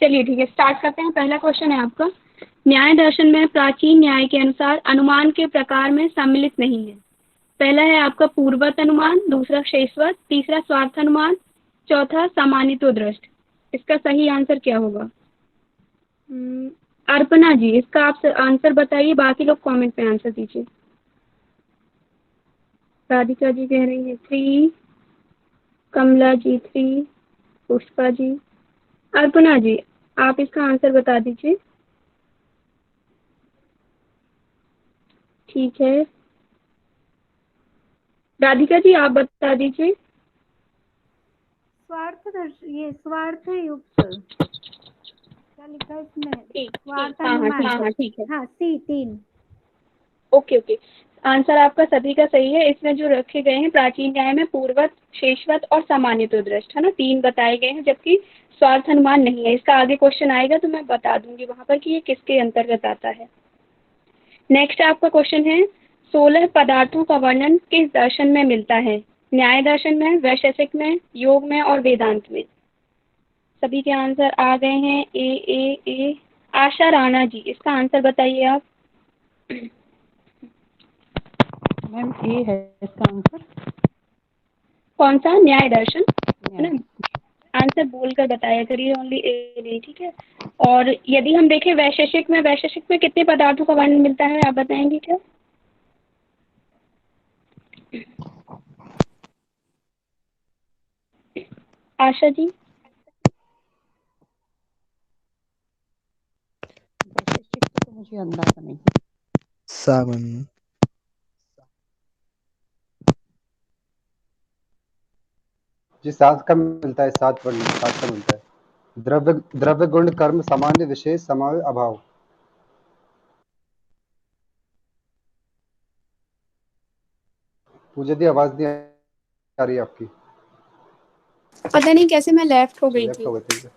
चलिए ठीक है, स्टार्ट करते हैं। पहला क्वेश्चन है आपका, न्याय दर्शन में प्राचीन न्याय के अनुसार अनुमान के प्रकार में सम्मिलित नहीं है। पहला है आपका पूर्वत अनुमान, दूसरा शेषवत, तीसरा स्वार्थ अनुमान, चौथा सामान्यतो दृष्ट। इसका सही आंसर क्या होगा? अर्पणा जी, इसका आप आंसर बताइए, बाकी लोग कमेंट में आंसर दीजिए। राधिका जी कह रही है 3, कमला जी 3, पुष्पा जी। अर्पणा जी, आप इसका आंसर बता दीजिए। ठीक है, राधिका जी आप बता दीजिए। ये स्वार्थ युक्त क्या लिखा है इसमें? ठीक ठीक, स्वार्थ हाँ हाँ अनुमान। ठीक है ठीक है। हाँ, सी 3। ओके ओके, आंसर आपका सभी का सही है। इसमें जो रखे गए हैं प्राचीन न्याय में पूर्वत, शेषवत और सामान्यतो दृष्ट, है ना, 3 बताए गए हैं, जबकि स्वार्थ अनुमान नहीं है। इसका आगे क्वेश्चन आएगा तो मैं बता दूंगी वहां पर कि ये किसके अंतर्गत आता है। नेक्स्ट आपका क्वेश्चन है, 16 पदार्थों का वर्णन किस दर्शन में मिलता है? न्याय दर्शन में, वैशेषिक में, योग में और वेदांत में। सभी के आंसर आ गए हैं। ए। आशा राणा जी, इसका आंसर बताइए आप। मैम ए है इसका आंसर। कौन सा? न्याय दर्शन, है न्याय। ना। आंसर बोलकर बताया करिए, ओनली ए नहीं, ठीक है। और यदि हम देखें वैशेषिक में, वैशेषिक में कितने पदार्थों का वर्णन मिलता है, आप बताएंगे क्या? आशा जी। तो मुझे अंदाजा नहीं। 7। जी 7 का मिलता है, 7 वर्ण 7 का मिलता है। द्रव्य द्रव्य गुण कर्म सामान्य विशेष समावेश अभाव। पूजा दी आवाज नहीं आ रही आपकी। पता नहीं कैसे मैं लेफ्ट हो गई लेफ्ट थी। हो गई थी।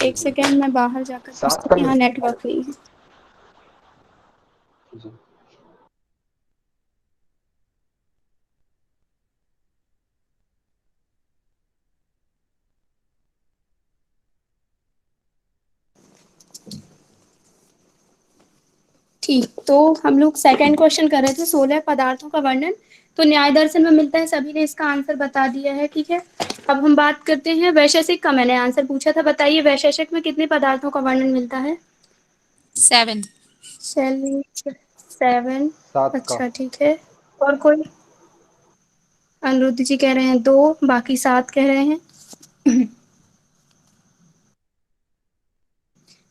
एक सेकेंड, मैं बाहर जाकर 7 पूछती का हूँ। यहाँ मिलता नेटवर्क नहीं है। है जी। ठीक, तो हम लोग सेकंड क्वेश्चन कर रहे थे, 16 पदार्थों का वर्णन। तो न्याय दर्शन में मिलता है, सभी ने इसका आंसर बता दिया है, ठीक है। अब हम बात करते हैं वैशेषिक का। मैंने आंसर पूछा था, बताइए वैशेषिक में कितने पदार्थों का वर्णन मिलता है? 7। चलिए 7। 7 का। अच्छा ठीक है, और कोई? अनिरुद्ध जी कह रहे हैं 2, बाकी 7 कह रहे हैं।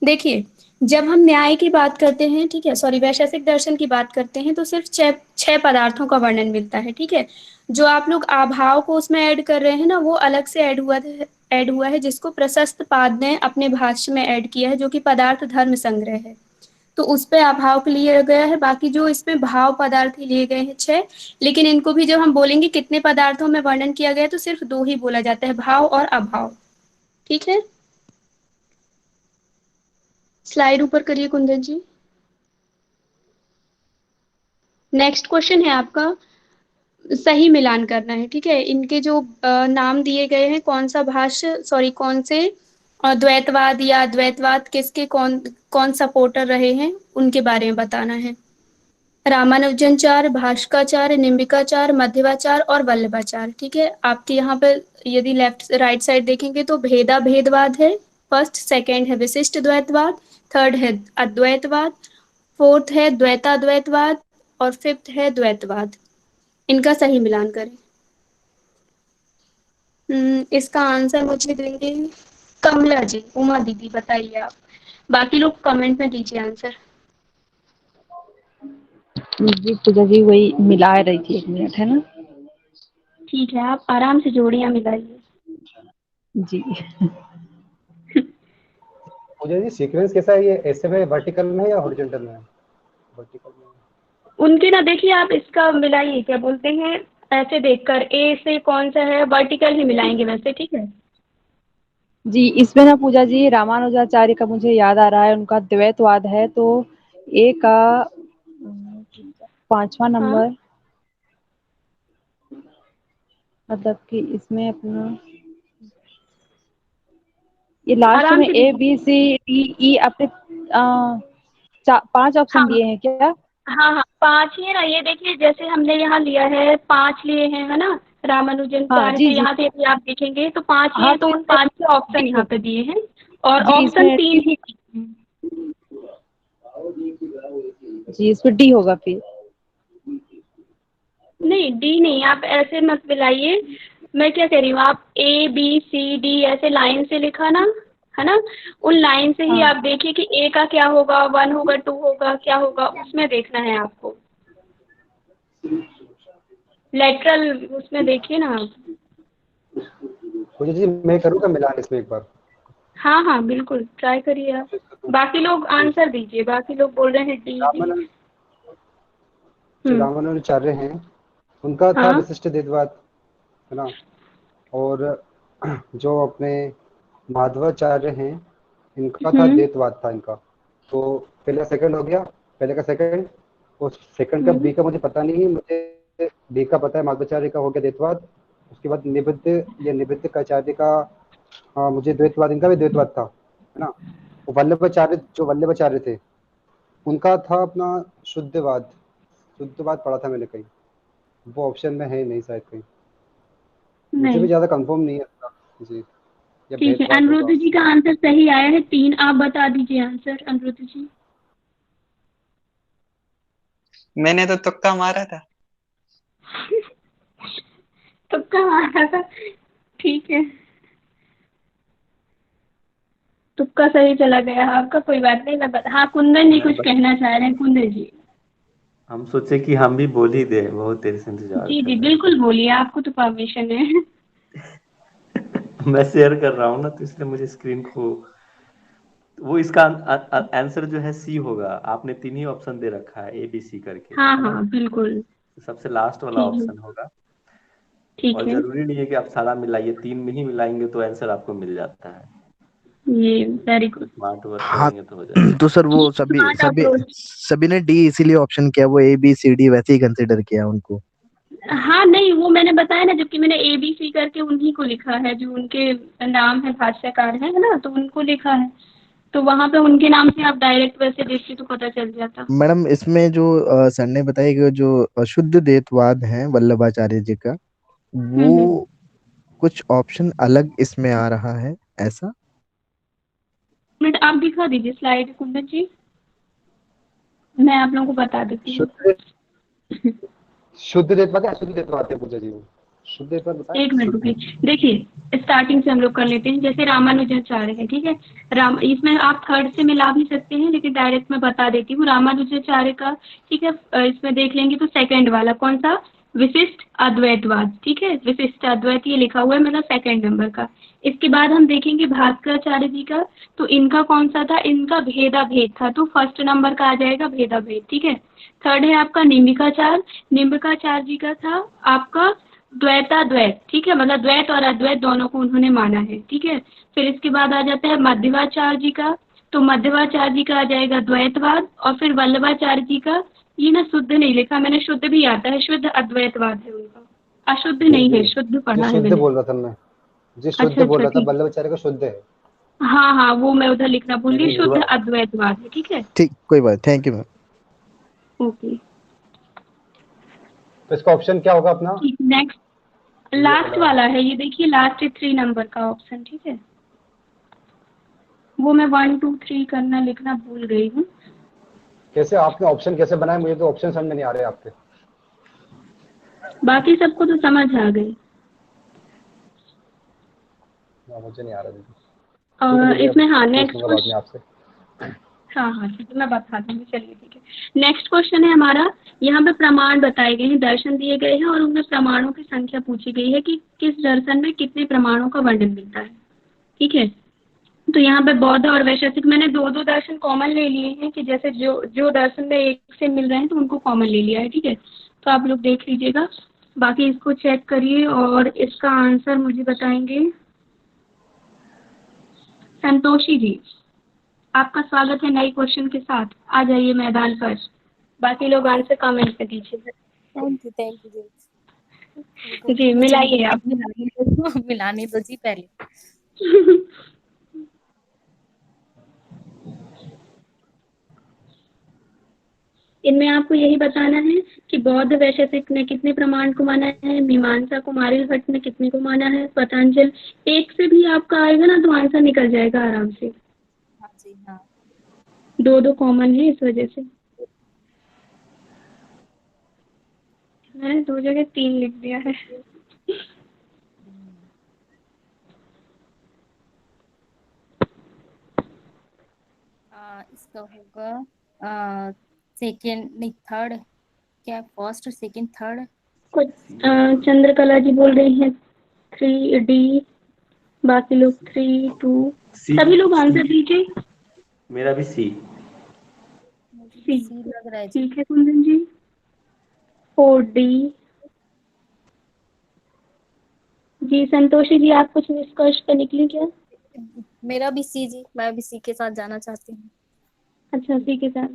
देखिए, जब हम न्याय की बात करते हैं, ठीक है, सॉरी, वैशेषिक दर्शन की बात करते हैं, तो सिर्फ 6 पदार्थों का वर्णन मिलता है, ठीक है। जो आप लोग अभाव को उसमें ऐड कर रहे हैं ना, वो अलग से ऐड हुआ है, जिसको प्रशस्त पाद ने अपने भाष्य में ऐड किया है, जो कि पदार्थ धर्म संग्रह है। तो उस पे अभाव के लिए गया है। बाकी जो इसमें भाव पदार्थ ही लिए गए हैं 6, लेकिन इनको भी जब हम बोलेंगे कितने पदार्थों में वर्णन किया गया है, तो सिर्फ 2 ही बोला जाता है, भाव और अभाव, ठीक है। स्लाइड ऊपर करिए कुंदन जी। नेक्स्ट क्वेश्चन है आपका, सही मिलान करना है, ठीक है। इनके जो नाम दिए गए हैं, कौन सा भाष्य, सॉरी, कौन से द्वैतवाद या द्वैतवाद किसके कौन कौन सपोर्टर रहे हैं, उनके बारे में बताना है। रामानुजनाचार्य, भाष्काचार्य, निम्बिकाचार्य, मध्वाचार्य और वल्लभाचार्य, ठीक है। आपके यहाँ पे यदि लेफ्ट राइट साइड देखेंगे तो भेदवाद है। फर्स्ट, सेकंड है विशिष्ट द्वैतवाद, थर्ड है अद्वैतवाद, फोर्थ है द्वैताद्वैतवाद और फिफ्थ है द्वैतवाद। इनका सही मिलान करें। इसका आंसर मुझे देंगे कमला जी, उमा दीदी, बताइए आप। बाकी लोग कमेंट में दीजिए आंसर। जी पूजा जी वही मिला रही थी, 1 मिनट है ना। ठीक है, आप आराम से जोड़ियां मिलाइए। जी। पूजा जी सीक्वेंस कैसा है, ये ऐसे में वर्टिकल में है या हॉरिजॉन्टल में है? वर्टिकल में। उनके ना, देखिए आप इसका मिलाइए, क्या बोलते हैं, ऐसे देखकर ए से कौन सा है, वर्टिकल ही मिलाएंगे वैसे, ठीक है। जी इसमें ना पूजा जी रामानुजाचार्य का मुझे याद आ रहा है, उनका द्वैतवाद है, तो ए का 5वां हाँ, नंबर, मतलब कि इसमें अपना ये लास्ट आराम में से ए देखिए। बी सी डी ई आपने 5 ऑप्शन हाँ दिए हैं क्या? हाँ हाँ, 5 ही है ना। ये देखिए, जैसे हमने यहाँ लिया है, 5 लिए हैं, है ना। रामानुजन हाँ चार्य जी से जी। यहाँ से यदि आप देखेंगे तो 5 ही हाँ है, तो तो उन इसमें 5 के ऑप्शन डी यहाँ हो पे दिए हैं। और जी ऑप्शन इसमें 3 ही जी इसमें डी होगा फिर। नहीं, डी नहीं, आप ऐसे मत मिलाइए। मैं क्या कह रही हूँ, आप ए बी सी डी ऐसे लाइन से लिखा ना, है ना। उन लाइन से ही हाँ आप देखिए कि ए का क्या होगा, 1 होगा, 2 होगा, क्या होगा, उसमें देखना है आपको। लेटरल उसमें देखिए ना आप। पूजा जी मैं करूँगा मिलान इसमें एक बार? हाँ हाँ, बिल्कुल ट्राई करिए आप। बाकी लोग आंसर दीजिए, बाकी लोग बोल रहे हैं डी डी। रामानंद जो हम्म। रामानुजाचार्य हैं उनका था हाँ। विशिष्ट द्वैतवाद, है ना। और जो अपने माधवाचार्य हैं इनका था हम्म द्वैतवाद था इनका। तो पहले सेकंड हो गया, पहले का सेकंड। और सेकंड का हम्म बी का मुझे पता नहीं है, मुझे बी का पता है, माधवाचार्य का हो गया द्वैतवाद। उसके बाद निबद्ध या निबद्ध काचार्य का, हाँ मुझे द्वैतवाद, इनका भी द्वैतवाद था, है ना। वल्लभाचार्य, जो वल्लभाचार्य थे उनका था अपना शुद्धवाद। शुद्धवाद पढ़ा था मैंने कहीं, वो ऑप्शन में है नहीं शायद कहीं। मुझे भी नहीं। ज्यादा कंफर्म नहीं है इसका। जी, या ठीक है, भेदभाद अनिरुद्ध होगा। जी का आंसर सही आया है 3। आप बता दीजिए आंसर, अनिरुद्ध जी। मैंने तो तुक्का मारा था। तुक्का मारा था, ठीक है। तुक्का सही चला गया आपका, कोई बात नहीं। मैं हाँ, कुंदन जी मैं कुछ बस कहना चाह रहे हैं, कुंदन जी। हम सोचे कि हम भी बोल ही दे, बहुत देर से इंतजार जी कर जी, रहे बिल्कुल बोलिए, आपको तो परमिशन है। थे। मैं शेयर कर रहा हूँ ना, तो इसलिए मुझे स्क्रीन को, वो इसका आंसर जो है सी होगा। आपने 3 ही ऑप्शन दे रखा है, ए बी सी करके, हाँ है ना। हाँ, बिल्कुल। सबसे लास्ट वाला ठीक है। ऑप्शन होगा। ठीक और है। जरूरी नहीं है कि आप सारा मिलाइए, 3 में ही मिलाएंगे तो आंसर आपको मिल जाता है। ये वेरी गुड। स्मार्ट वर्क हाँ करेंगे तो हो जाएगा। तो सर वो ये सभी स्मार्ट सभी अप्रोच। सभी ने डी इसीलिए ऑप्शन किया, वो ए बी सी डी वैसे ही कंसिडर किया उनको। हाँ नहीं, वो मैंने बताया ना, जबकि मैंने ए बी सी करके उन्हीं को लिखा है जो उनके नाम है, भाष्यकार है ना, तो उनको लिखा है। तो वहाँ पे उनके नाम से आप डायरेक्ट वैसे देखिए तो पता चल जाता। मैडम इसमें जो सर ने बताया कि जो शुद्ध द्वैतवाद है वल्लभाचार्य जी का, हम्म। वो कुछ ऑप्शन अलग इसमें आ रहा है ऐसा। मिनट, आप दिखा दीजिए स्लाइड कुंदन जी, मैं आप लोगों को बता देती हूँ। शुद्ध शुद्ध देवता क्या अशुद्ध देवता आते हैं पूजा जी? वो शुद्ध देवता बताए। एक मिनट रुकिए, देखिए स्टार्टिंग से हम लोग कर लेते हैं। जैसे रामानुजाचार्य है, ठीक है। राम, इसमें आप थर्ड से मिला भी सकते हैं, लेकिन डायरेक्ट मैं बता देती हूँ रामानुजाचार्य का। ठीक है, इसमें देख लेंगे तो सेकंड वाला कौन सा, विशिष्ट अद्वैतवाद। ठीक है, विशिष्ट अद्वैत ये लिखा हुआ है, मतलब सेकंड नंबर का। इसके बाद हम देखेंगे भास्कराचार्य जी का, तो इनका कौन सा था, इनका भेदा भेद था, तो फर्स्ट नंबर का आ जाएगा भेदा भेद। ठीक है। थर्ड है आपका निम्बिकाचार्य, निम्बिकाचार्य जी का था आपका द्वैताद्वैत। ठीक है, मतलब द्वैत और अद्वैत दोनों को उन्होंने माना है। ठीक है। फिर इसके बाद आ जाता है मध्वाचार्य जी का, तो मध्वाचार्य जी का आ जाएगा द्वैतवाद। और फिर वल्लभाचार्य जी का, ये ना शुद्ध नहीं लिखा मैंने, शुद्ध भी आता है, शुद्ध अद्वैतवाद है उनका, अशुद्ध जी नहीं जी है, शुद्ध जी, पढ़ा है शुद्ध मैंने। बोल रहा था मैं। जी शुद्ध अच्छा बोल अच्छा, रहा था, ठीक। वल्लभाचार्य का शुद्ध है। हाँ हाँ, वो मैं उधर लिखना भूल नहीं गई, नहीं, शुद्ध अद्वैतवाद है। ठीक है। ठीक, कोई बात, थैंक यू मैम। ओके। तो इसका ऑप्शन क्या होगा अपना? ठीक, नेक्स्ट ये लास्ट वाला। वाला है, ये देखिए लास्ट 3 नंबर का ऑप्शन। ठीक है, वो मैं 1 2 3 करना लिखना भूल गई हूँ। कैसे आपने ऑप्शन कैसे बनाए? मुझे तो ऑप्शन समझ में नहीं आ रहे आपके। बाकी सबको तो समझ आ गई। मुझे नहीं आ रहा दीदी। ठीक है और दीदी, अब इसमें हाँ, पूछ नेक्स्ट लूंगा बाद में क्वेश्चन। आपसे। हाँ हाँ, ठीक है, मैं बता दूंगी, चलिए ठीक है। नेक्स्ट क्वेश्चन है हमारा, यहाँ पे प्रमाण बताए गए हैं, दर्शन दिए गए हैं, और उनमें प्रमाणों की संख्या पूछी गई है कि किस दर्शन में कितने प्रमाणों का वर्णन मिलता है। ठीक है। तो यहाँ पे बौद्ध और वैशेषिक, मैंने 2 दर्शन कॉमन ले लिए हैं, कि जैसे जो जो दर्शन में एक से मिल रहे हैं तो उनको कॉमन ले लिया है। ठीक है, तो आप लोग देख लीजिएगा, बाकी इसको चेक करिए और इसका आंसर मुझे बताएंगे संतोषी जी। आपका स्वागत है नए क्वेश्चन के साथ, आ जाइए मैदान पर। बाकी लोग आंसर कमेंट पे दीजिए। थैंक यू जी। जी, मुझे मिलाइए आप। मिलाने दो मिलाने दो जी पहले। इनमें आपको यही बताना है कि बौद्ध वैशेषिक ने कितने प्रमाण को माना है, मीमांसा कुमारिल भट्ट ने कितने को माना है, पतंजल। एक से भी आपका आएगा ना तो आंसर निकल जाएगा आराम से। हाँ जी हाँ। दो दो कॉमन है इस वजह से मैंने दो जगह 3 लिख दिया है। इसका होगा सेकेंड नहीं थर्ड, क्या फर्स्ट सेकेंड थर्ड। कुछ चंद्रकला जी बोल रही हैं 3D, बाकी लोग 3, 2। सी। सभी लोग आंसर दीजिए। मेरा भी सी। सी सी लग रहा है जी। ठीक है कुंदन जी। 4D जी। संतोषी जी आप कुछ निष्कर्ष पे निकली क्या? मेरा भी सी जी, मैं भी सी के साथ जाना चाहती हूँ। अच्छा सी के साथ।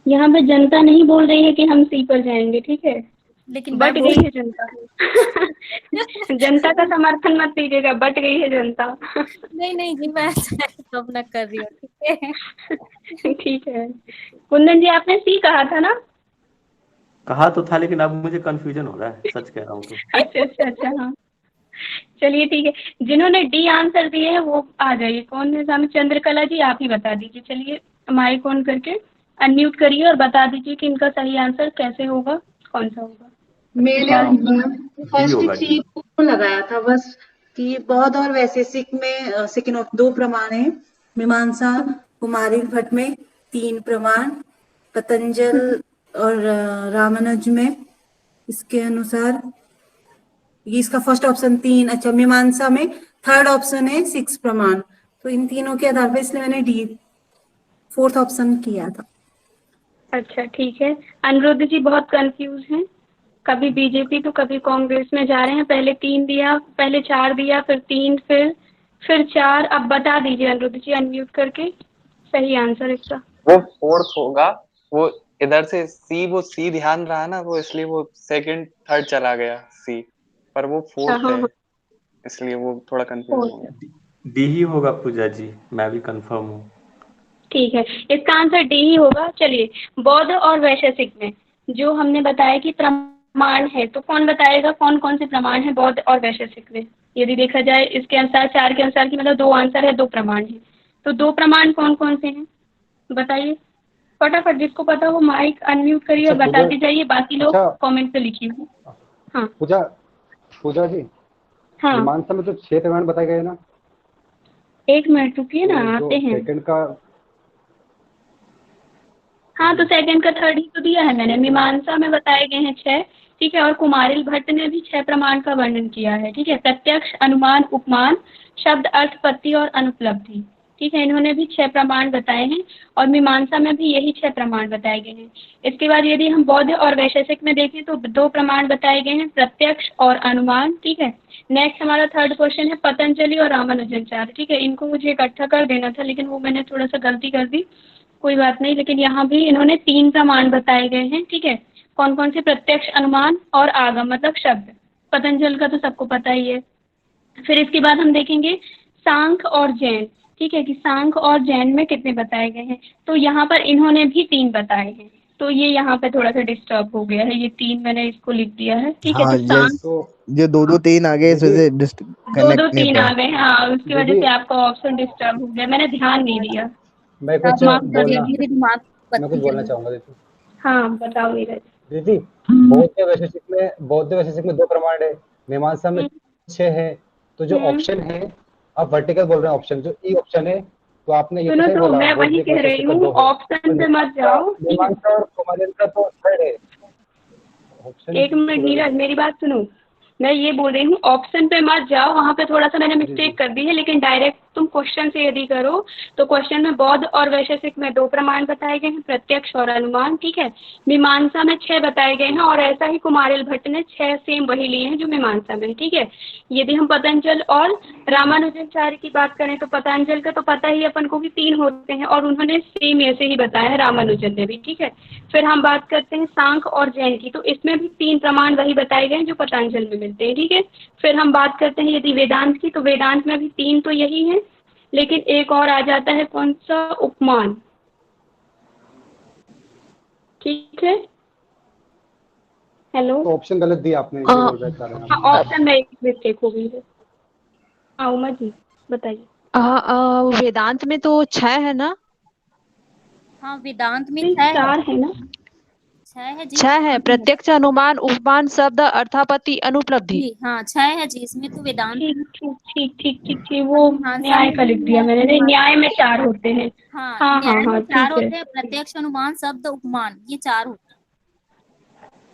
यहाँ पे जनता नहीं बोल रही है कि हम सी पर जाएंगे, ठीक है, लेकिन बट मैं गई है जनता। जनता का समर्थन मत कीजिएगा, बट गई है जनता। नहीं नहीं जी, मैं अपना कर रही हूँ, ठीक है। ठीक है कुंदन जी आपने सी कहा था ना? कहा तो था, लेकिन अब मुझे कंफ्यूजन हो रहा है, सच कह रहा हूँ तो। अच्छा अच्छा अच्छा हाँ चलिए ठीक है। जिन्होंने डी आंसर दिए हैं वो आ जाइए। कौन है सामने? चंद्रकला जी आप ही बता दीजिए। चलिए माइक ऑन करके अनम्यूट करिए और बता दीजिए कि इनका सही आंसर कैसे होगा, कौन सा होगा। मेरे हाँ, डी फर्स्ट होगा, डी। सी को लगाया था बस कि बौद्ध और वैशेषिक में सेकंड ऑफ 2 प्रमाण है, मीमांसा कुमारिल भट्ट में 3 प्रमाण, पतंजल और रामानुज में इसके अनुसार ये इसका फर्स्ट ऑप्शन 3। अच्छा मीमांसा में थर्ड ऑप्शन है 6 प्रमाण। तो इन तीनों के आधार पर इसलिए मैंने डी फोर्थ ऑप्शन किया था। अच्छा ठीक है। अनिरुद्ध जी बहुत कंफ्यूज हैं, कभी बीजेपी तो कभी कांग्रेस में जा रहे हैं। पहले 3 दिया, पहले 4 दिया, फिर 3, फिर 4। अब बता दीजिए अनिरुद्ध जी अनम्यूट करके सही आंसर इसका। वो फोर्थ होगा। वो इधर से सी, वो सी ध्यान रहा ना, वो इसलिए वो सेकंड थर्ड चला गया सी, पर वो फोर्थ हाँ है, हाँ इसलिए वो थोड़ा कंफ्यूज हो गया। डी ही होगा पूजा जी, मैं भी कंफर्म हूँ। ठीक है इसका आंसर डी ही होगा। चलिए बौद्ध और वैशेषिक में जो हमने बताया कि प्रमाण है, तो कौन बताएगा कौन कौन से प्रमाण है बौद्ध और वैशेषिक में? यदि देखा जाए इसके अनुसार 4 के अनुसार की मतलब 2 आंसर है, 2 प्रमाण है, तो 2 प्रमाण कौन कौन से हैं बताइए फटाफट। जिसको पता हो माइक अनम्यूट करिए और अच्छा बताते जाइए, बाकी लोग अच्छा कमेंट पे लिखिए। हाँ पूजा जी, हाँ मीमांसा में तो 6 प्रमाण बताए गए ना? 1 मिनट रुकिए ना, तो आते जो हैं। सेकंड का हाँ तो सेकंड का थर्ड ही तो दिया है मैंने। मीमांसा में बताए गए हैं 6, ठीक है, और कुमारिल भट्ट ने भी 6 प्रमाण का वर्णन किया है, ठीक है। प्रत्यक्ष, अनुमान, उपमान, शब्द, अर्थ, पत्ति और अनुपलब्धि, ठीक है, इन्होंने भी 6 प्रमाण बताए हैं और मीमांसा में भी यही 6 प्रमाण बताए गए हैं। इसके बाद यदि हम बौद्ध और वैशेषिक में देखें तो 2 प्रमाण बताए गए हैं, प्रत्यक्ष और अनुमान, ठीक है। नेक्स्ट हमारा थर्ड क्वेश्चन है पतंजलि और रामानुजाचार्य, ठीक है। इनको मुझे इकट्ठा कर देना था लेकिन वो मैंने थोड़ा सा गलती कर दी, कोई बात नहीं। लेकिन यहाँ भी इन्होंने 3 प्रमाण बताए गए हैं, ठीक है। कौन कौन से? प्रत्यक्ष, अनुमान और आगम मतलब शब्द। पतंजल का तो सबको पता ही है। फिर इसके बाद हम देखेंगे सांख्य और जैन, ठीक है, कि सांख्य और जैन में कितने बताए गए हैं। तो यहाँ पर इन्होंने भी 3 बताए हैं, तो ये यहाँ पे थोड़ा सा डिस्टर्ब हो गया है, ये 3 मैंने इसको लिख दिया है, ठीक है। हाँ तो ये सांख्य तो जो 2-2-3 आ गए इस दीदी वजह से 2 2 डिस्कनेक्ट नहीं हो 3 पाया। आ गए, हाँ उसकी वजह दीदी से आपका ऑप्शन डिस्टर्ब हो गया, मैंने ध्यान नहीं दिया। मैं आप कुछ माफ कर बोलना दीजिए, दिमाग मैं कुछ बत्ती बोलना चली। चाहूंगा दीदी। हाँ बताओ नीरज। दीदी बौद्ध वैशेषिक में 2 प्रमाण है, मीमांसा में 6 है। तो जो हम्म ऑप्शन है, आप वर्टिकल बोल रहे हैं, ऑप्शन जो ई ऑप्शन है, तो आपने ये तो सुनो सही तो बोला, मैं वही बौद्धिक कह रही वैशेषिक का हूँ, 2 है। ऑप्शन पे मत जाओ, ठीक है। मीमांसा और कुमारिल का तो थर्ड है ऑप्शन। एक मिनट नीरज मेरी बात सुनो, मैं ये बोल रही हूँ ऑप्शन पे मत जाओ, वहाँ पे थोड़ा सा मैंने जी मिस्टेक कर दी है, लेकिन डायरेक्ट तुम क्वेश्चन से यदि करो तो क्वेश्चन में बौद्ध और वैशेषिक में 2 प्रमाण बताए गए हैं, प्रत्यक्ष और अनुमान, ठीक है। मीमांसा में 6 बताए गए हैं और ऐसा ही कुमारिल भट्ट ने 6 सेम वही लिए हैं जो मीमांसा में, ठीक है। यदि हम पतंजल और रामानुजाचार्य की बात करें तो पतंजल का तो पता ही अपन को भी 3 होते हैं और उन्होंने सेम ऐसे ही बताया है रामानुजन ने भी, ठीक है। फिर हम बात करते हैं सांख्य और जैन की, तो इसमें भी 3 प्रमाण वही बताए गए हैं जो पतंजल में मिलते हैं, ठीक है। फिर हम बात करते हैं यदि वेदांत की, तो वेदांत में भी 3 तो यही है, लेकिन एक और आ जाता है, कौन सा? उपमान। ठीक है। हेलो। तो ऑप्शन गलत दिया आपने, ये बोल रहे हैं हाँ, आप। ऑप्शन में एक मिस्टेक हो गई है। हाँ उमा जी बताइए। वेदांत में तो 6 है ना? हाँ वेदांत में नहीं, 6 है। 4 है ना? 6 है जी। 6 है। प्रत्यक्ष, अनुमान, उपमान, शब्द, अर्थापत्ति, अनुपलब्धि। जी हाँ 6 है जी, इसमें तो वेदांत ठीक ठीक ठीक ठीक ठीक ठीक, वो मीमांसा न्याय में का भी लिख दिया है, मैंने। नहीं, न्याय में 4 होते हैं। हाँ हाँ हाँ न्याय में हाँ 4 ठीक है। होते हैं, प्रत्यक्ष, अनुमान, शब्द, उपमान, ये 4 होते हैं।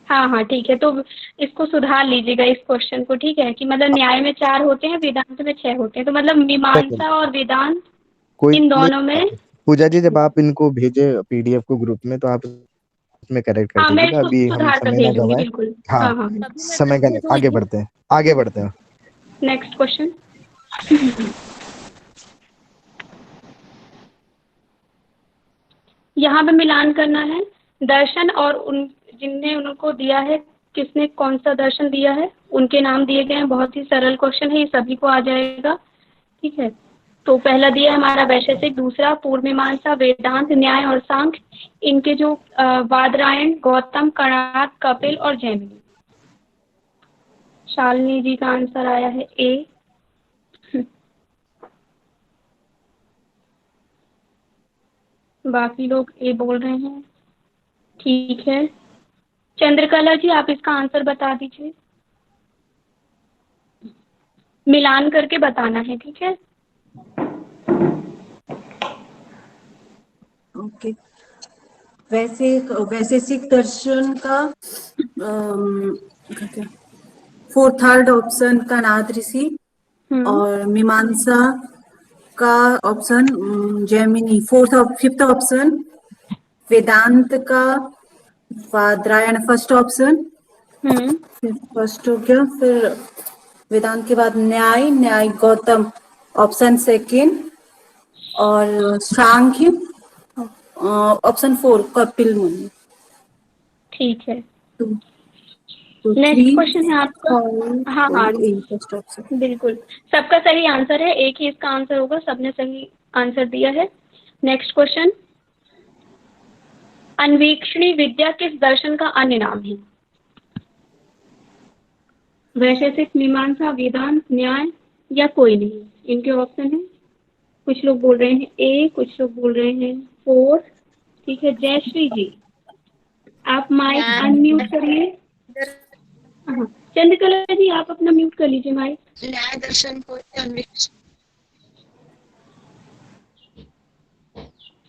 हाँ हाँ ठीक है, तो इसको सुधार लीजिएगा इस क्वेश्चन को, ठीक है, कि मतलब न्याय में 4 होते हैं, वेदांत में 6 होते हैं, तो मतलब सेकंड मीमांसा और वेदांत कोई इन नहीं। दोनों में। पूजा जी जब आप इनको भेजे पीडीएफ को ग्रुप में, तो आप उसमें करेक्ट कर हाँ मैं दीजिएगा, इसको अभी हम सुधार कर समय ना भेजूंगी गवाएं। बिल्कुल। हाँ, हाँ हाँ। तभी मैं समय का नहीं, कंफ्यूज हुई आगे थी। बढ़ते हैं, आगे बढ़ते हैं। Next question. यहाँ पे मिलान करना है दर्शन, और उन जिनने उनको दिया है, किसने कौन सा दर्शन दिया है, उनके नाम दिए गए हैं। बहुत ही सरल क्वेश्चन है, ये सभी को आ जाएगा, ठीक है। तो पहला दिया है हमारा वैशेषिक, दूसरा पूर्व मीमांसा, वेदांत, न्याय और सांख्य। इनके जो बादरायण, गौतम, कणाद, कपिल और जैमिनी। शालिनी जी का आंसर आया है ए। बाकी लोग ए बोल रहे हैं, ठीक है। चंद्रकला जी आप इसका आंसर बता दीजिए, मिलान करके बताना है, ठीक है। ओके। वैशेषिक दर्शन का थर्ड ऑप्शन कणाद ऋषि, और मीमांसा का ऑप्शन जैमिनी, फिफ्थ ऑप्शन वेदांत का बादरायण, फर्स्ट ऑप्शन फर्स्ट हो गया। फिर वेदांत के बाद न्याय गौतम ऑप्शन सेकेंड, और सांख्य ऑप्शन 4 कपिल मुनि। ठीक है। तो नेक्स्ट 3, क्वेश्चन है आपका। 5 हाँ हाँ और 8 फर्स्ट ऑप्शन। बिल्कुल, सबका सही आंसर है, एक ही इसका आंसर होगा, सबने सही आंसर दिया है। नेक्स्ट क्वेश्चन, अन्वेक्षणी विद्या किस दर्शन का अन्य नाम है? वैशेषिक, मीमांसा, वेदांत, न्याय या कोई नहीं? इनके ऑप्शन है, कुछ लोग बोल रहे हैं ए, कुछ लोग बोल रहे हैं 4, ठीक है। जयश्री जी आप माइक अनम्यूट करिए। हाँ, चंद्रकला जी आप अपना म्यूट कर लीजिए माइक। न्याय दर्शन को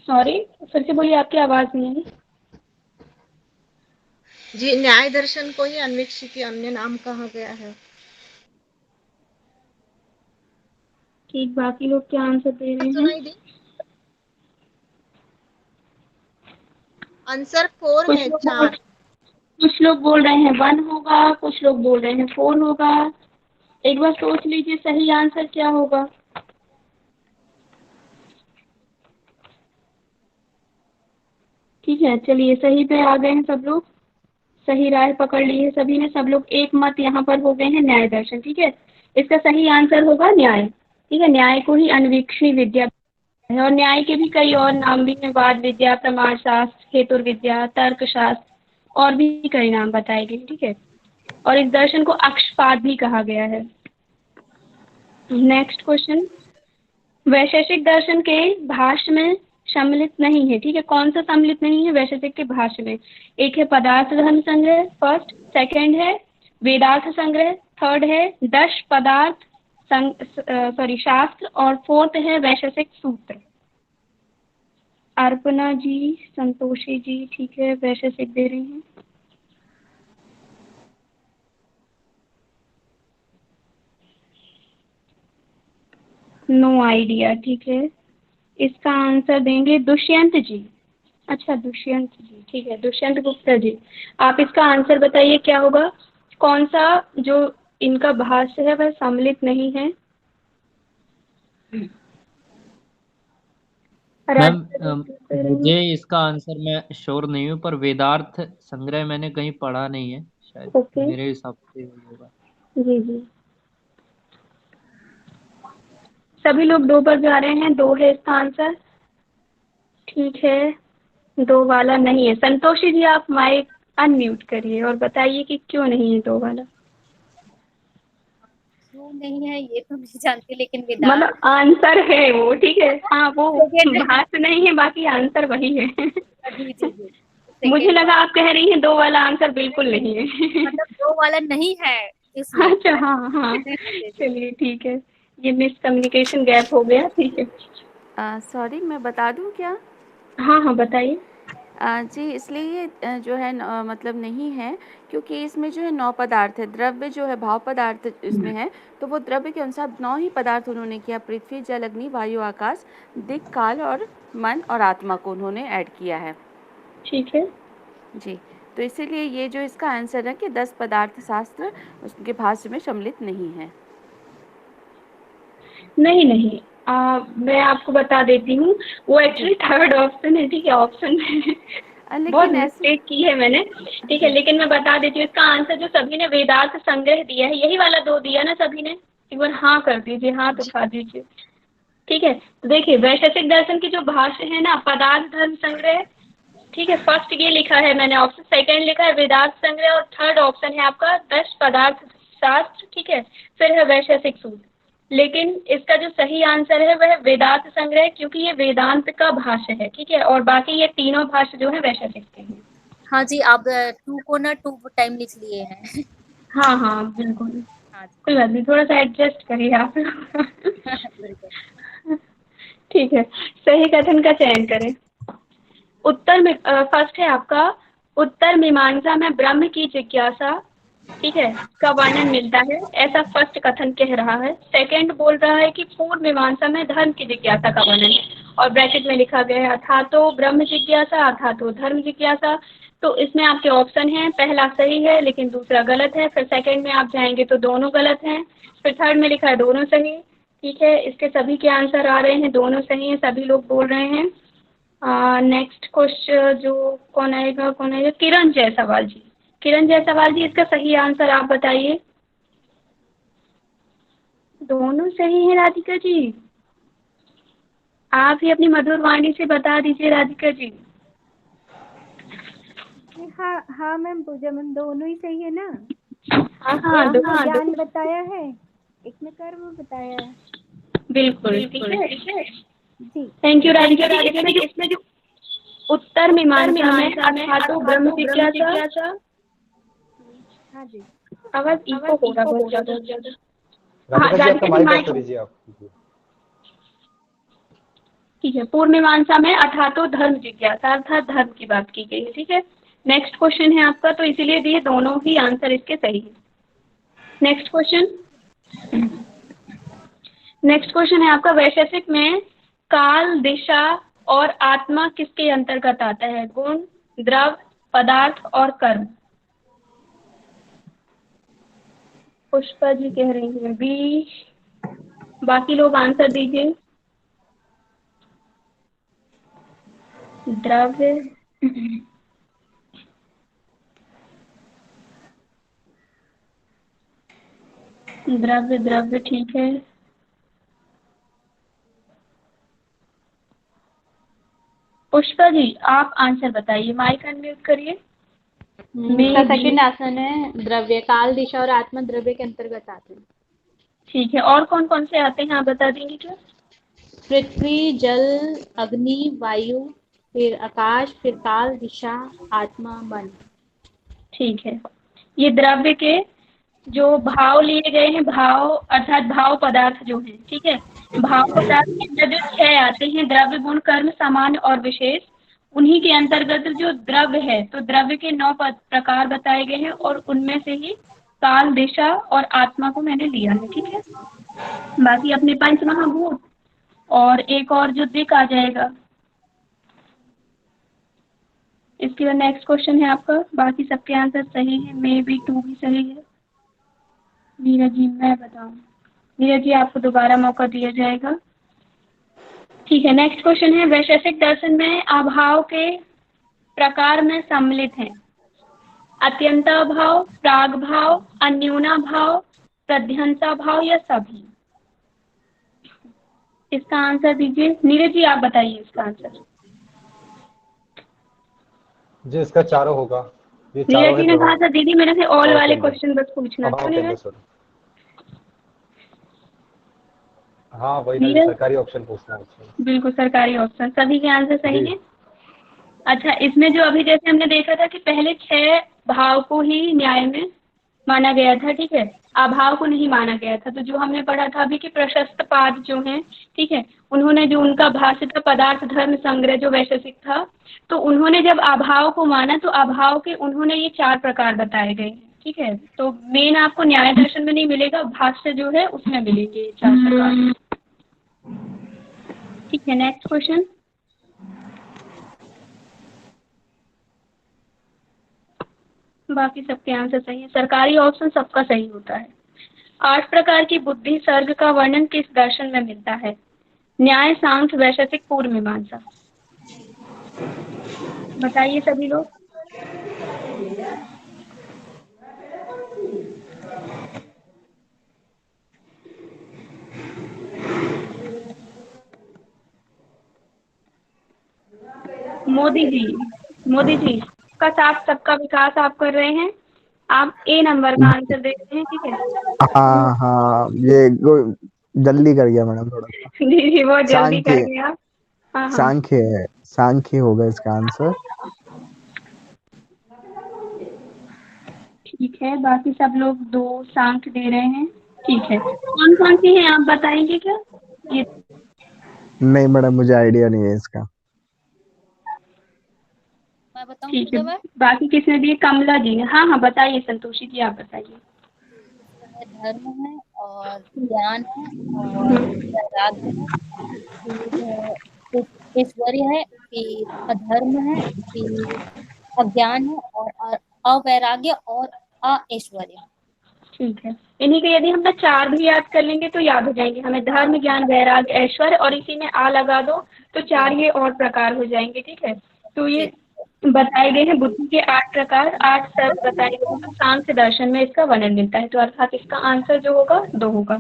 सॉरी, फिर से बोलिए, आपकी आवाज नहीं आई। जी, न्याय दर्शन को ही अन्वेक्षी के अन्य नाम कहा गया है। ठीक, बाकी लोग क्या आंसर दे रहे हैं? सुनाई दी। आंसर 4 है, 4। कुछ लोग बोल रहे हैं 1 होगा, कुछ लोग बोल रहे हैं 4 होगा। एक बार सोच लीजिए सही आंसर क्या होगा। ठीक है, चलिए सही पे आ गए हैं सब लोग, सही राय पकड़ ली है सभी ने। सब लोग एक मत यहाँ पर हो गए हैं न्याय दर्शन, ठीक है। इसका सही आंसर होगा न्याय, ठीक है। न्याय को ही अन्वेक्षणी विद्या है, और न्याय के भी कई और नाम भी हैं, वाद विद्या, प्रमाण शास्त्र, हेतुर्विद्या, तर्क शास्त्र, और भी कई नाम बताए गए, ठीक है। और इस दर्शन को अक्षपाद भी कहा गया है। नेक्स्ट क्वेश्चन, वैशेषिक दर्शन के भाष्य में सम्मिलित नहीं है, ठीक है। कौन सा सम्मिलित नहीं है वैशेषिक के भाष्य में? एक है पदार्थ धर्म संग्रह फर्स्ट, सेकंड है वेदार्थ संग्रह, थर्ड है दश पदार्थ शास्त्र, और फोर्थ है वैशेषिक सूत्र। अर्पणा जी, संतोषी जी, ठीक है, वैशेषिक दे रही हैं। नो आइडिया, ठीक है। इसका आंसर देंगे दुष्यंत जी। अच्छा दुष्यंत जी, ठीक है, दुष्यंत गुप्ता जी आप इसका आंसर बताइए क्या होगा। कौन सा जो इनका भाष्य है वह सम्मिलित नहीं है? मैम मुझे इसका आंसर मैं श्योर नहीं हूँ, पर वेदार्थ संग्रह मैंने कहीं पढ़ा नहीं है, शायद ओके, मेरे हिसाब से वही होगा। जी जी, सभी लोग 2 पर जा रहे हैं, 2 है इसका आंसर, ठीक है। दो वाला नहीं है। संतोषी जी आप माइक अनम्यूट करिए और बताइए कि क्यों नहीं है दो वाला। क्यों नहीं है ये तो नहीं जानती, लेकिन वेदांत मतलब आंसर है वो, ठीक है। हाँ वो सेकेंड भाष नहीं है, बाकी आंसर वही है। जी जी जी मुझे सेकेंड लगा आप कह रही हैं दो वाला आंसर बिल्कुल नहीं है। मतलब दो वाला नहीं है इसमें। अच्छा हाँ हाँ, चलिए ठीक है, ये मिसकम्युनिकेशन गैप हो गया, ठीक है। सॉरी, मैं बता दूं क्या? हाँ हाँ बताइए। जी, इसलिए ये जो है मतलब नहीं है, क्योंकि इसमें जो है 9 पदार्थ है। द्रव्य जो है भाव पदार्थ इसमें है, तो वो द्रव्य के अनुसार 9 ही पदार्थ उन्होंने किया। पृथ्वी, जल, अग्नि, वायु, आकाश, दिक्, काल और मन और आत्मा को उन्होंने ऐड किया है। ठीक है जी, तो इसीलिए ये जो इसका आंसर है कि 10 पदार्थ शास्त्र उसके भाष्य में सम्मिलित नहीं है। नहीं नहीं, मैं आपको बता देती हूँ, वो एक्चुअली थर्ड ऑप्शन है, ठीक है। ऑप्शन में बहुत लेकिन ऐसे मिस्टेक की है मैंने, ठीक है, लेकिन मैं बता देती हूँ इसका आंसर जो सभी ने वेदांत संग्रह दिया है, यही वाला दो दिया ना सभी ने। एक बार हाँ कर दीजिए, हाथ उठा दीजिए, ठीक है। तो देखिए वैशेषिक दर्शन की जो भाष्य है ना, पदार्थ धर्म संग्रह, ठीक है। फर्स्ट ये लिखा है मैंने ऑप्शन, सेकंड लिखा है वेदांत संग्रह, और थर्ड ऑप्शन है आपका 10 पदार्थ शास्त्र, ठीक है। फिर है वैशेषिक सूत्र। लेकिन इसका जो सही आंसर है वह वेदांत संग्रह, क्योंकि ये वेदांत का भाष्य है, ठीक है। और बाकी ये तीनों भाष्य जो है वैशेषिक के हैं। हाँ जी, आप 2 को ना 2 टाइम लिख लिए हैं। हाँ हाँ बिल्कुल, हाँ जी कोई बात नहीं, थोड़ा सा एडजस्ट करिए आप। बिल्कुल। ठीक है, सही कथन का चयन करें। उत्तर में फर्स्ट है आपका, उत्तर मीमांसा में ब्रह्म की जिज्ञासा, ठीक है, का वर्णन मिलता है, ऐसा फर्स्ट कथन कह रहा है। सेकंड बोल रहा है कि पूर्व मीमांसा में धर्म की जिज्ञासा का वर्णन है, और ब्रैकेट में लिखा गया है अथातो ब्रह्म जिज्ञासा अथातो धर्म जिज्ञासा। तो इसमें आपके ऑप्शन हैं, पहला सही है लेकिन दूसरा गलत है। फिर सेकंड में आप जाएंगे तो दोनों गलत हैं। फिर थर्ड में लिखा है दोनों सही, ठीक है। इसके सभी के आंसर आ रहे हैं, दोनों सही हैं, सभी लोग बोल रहे हैं। नेक्स्ट क्वेश्चन जो कौन आएगा, किरण जायसवाल जी। किरण जायसवाल जी, इसका सही आंसर आप बताइए। दोनों सही हैं राधिका जी, आप ही अपनी मधुर वाणी से बता दीजिए राधिका जी। हाँ हाँ मैम, पूजा मैम, दोनों ही सही है ना। हाँ एक में ज्ञान बताया है, एक में कर्म बताया है। बिल्कुल ठीक है जी थैंक यू राधिका जी। इसमें जो उत्तर मीमांसा में अथातो ब्रह्म जिज्ञासा, हाँ जी, आवाज इको हो रहा बहुत ज्यादा। राधिका जी आपका माइक ऑफ कर दीजिए आप। ठीक है, पूर्व मीमांसा में अथातो धर्म जिज्ञासा अर्थात धर्म की बात की गई है, ठीक है। नेक्स्ट क्वेश्चन है आपका, तो इसीलिए दिए दोनों ही आंसर इसके सही है। नेक्स्ट क्वेश्चन है आपका, वैशेषिक में काल, दिशा और आत्मा किसके अंतर्गत आता है? गुण, द्रव, पदार्थ और कर्म। पुष्पा जी कह रही है बी, बाकी लोग आंसर दीजिए। द्रव्य, द्रव्य द्रव्य ठीक है। पुष्पा जी आप आंसर बताइए, माइक अनम्यूट करिए। इसका सेकंड आसन है द्रव्य, काल, दिशा और आत्मा द्रव्य के अंतर्गत आते हैं। ठीक है, और कौन कौन से आते हैं आप बता देंगे क्या? पृथ्वी, जल, अग्नि, वायु, फिर आकाश, फिर काल, दिशा, आत्मा, मन। ठीक है, ये द्रव्य के जो भाव लिए गए हैं, भाव अर्थात भाव पदार्थ जो हैं, ठीक है। भाव पदार्थ के अंदर जो 6 आते हैं, द्रव्य, गुण, कर्म, सामान्य और विशेष, उन्हीं के अंतर्गत जो द्रव्य है, तो द्रव्य के 9 प्रकार बताए गए हैं, और उनमें से ही काल, दिशा और आत्मा को मैंने लिया है, ठीक है। बाकी अपने पंच महाभूत और एक और जो दिक आ जाएगा। इसके बाद नेक्स्ट क्वेश्चन है आपका, बाकी सबके आंसर सही है, मे बी 2 भी सही है। नीरज जी मैं बताऊं, नीरज जी आपको दोबारा मौका दिया जाएगा, ठीक है। नेक्स्ट क्वेश्चन है, वैशेषिक दर्शन में अभाव के प्रकार में सम्मिलित हैं अत्यंता भाव, प्राग भाव, अन्यूना भाव, प्रध्यंसा भाव या सभी। इसका आंसर दीजिए, नीरज जी आप बताइए इसका आंसर। जी इसका चारों होगा, ये नीरज चारों जी है ने कहा प्रभाव था दीदी मेरे से ऑल प्रभाव वाले केंद्र, क्वेश्चन बस पूछना प्रभाव था केंद्र नीरज। सॉरी। हाँ वही ना, जो नीरज सरकारी ऑप्शन पूछना है उसमें। बिल्कुल सरकारी ऑप्शन, सभी के आंसर सही जी है। अच्छा, इसमें जो अभी जैसे हमने देखा था कि पहले 6 भाव को ही न्याय में माना गया था, ठीक है, अभाव को नहीं माना गया था। तो जो हमने पढ़ा था अभी कि प्रशस्त पाद जो हैं, ठीक है, उन्होंने जो उनका भाष्य था पदार्थ धर्म संग्रह जो वैशेषिक था, तो उन्होंने जब अभाव को माना तो अभाव के उन्होंने ये 4 प्रकार बताए गए, ठीक है। तो मेन आपको न्याय दर्शन में नहीं मिलेगा, भाष्य जो है उसमें मिलेंगे ये 4 प्रकार। ठीक है, नेक्स्ट क्वेश्चन। बाकी सबके आंसर सही है, सरकारी ऑप्शन सबका सही होता है। 8 प्रकार की बुद्धि सर्ग का वर्णन किस दर्शन में मिलता है? न्याय, सांख्य, वैशेषिक, पूर्व मीमांसा। बताइए सभी लोग। मोदी जी का साथ सबका विकास आप कर रहे हैं, आप ए नंबर का आंसर दे रहे हैं, ठीक है। हाँ हाँ, जल्दी कर गया मैडम थोड़ा सा। जी बहुत जल्दी कर सांख्य, गया। हाँ हाँ सांख्य है, सांख्य होगा इसका आंसर। ठीक है, बाकी सब लोग 2 सांख्य दे रहे हैं, ठीक है। कौन कौन सी है आप बताएंगे क्या? ये नहीं मैडम, मुझे आइडिया नहीं है इसका। मैं बताऊं ठीक है, पूजा मैं? बाकी किसने दिए? कमला जी ने। हाँ हाँ बताइए, संतोषी जी आप बताइए। धर्म है और ज्ञान है और वैराग्य है, फिर ऐश्वर्य है, फिर अधर्म है, फिर अज्ञान है और अवैराग्य और अऐश्वर्य। ठीक है, इन्हीं के यदि हम ना 4 भी याद कर लेंगे तो याद हो जाएंगे हमें। धर्म, ज्ञान, वैराग्य, ऐश्वर्य और इसी में आ लगा दो तो 4 ये और प्रकार हो जाएंगे, ठीक है। तो ये बताए गए हैं बुद्धि के 8 प्रकार, 8 सर्ग बताए गए हैं। तो सांख्य दर्शन में इसका वर्णन मिलता है, तो अर्थात इसका आंसर जो होगा 2 होगा।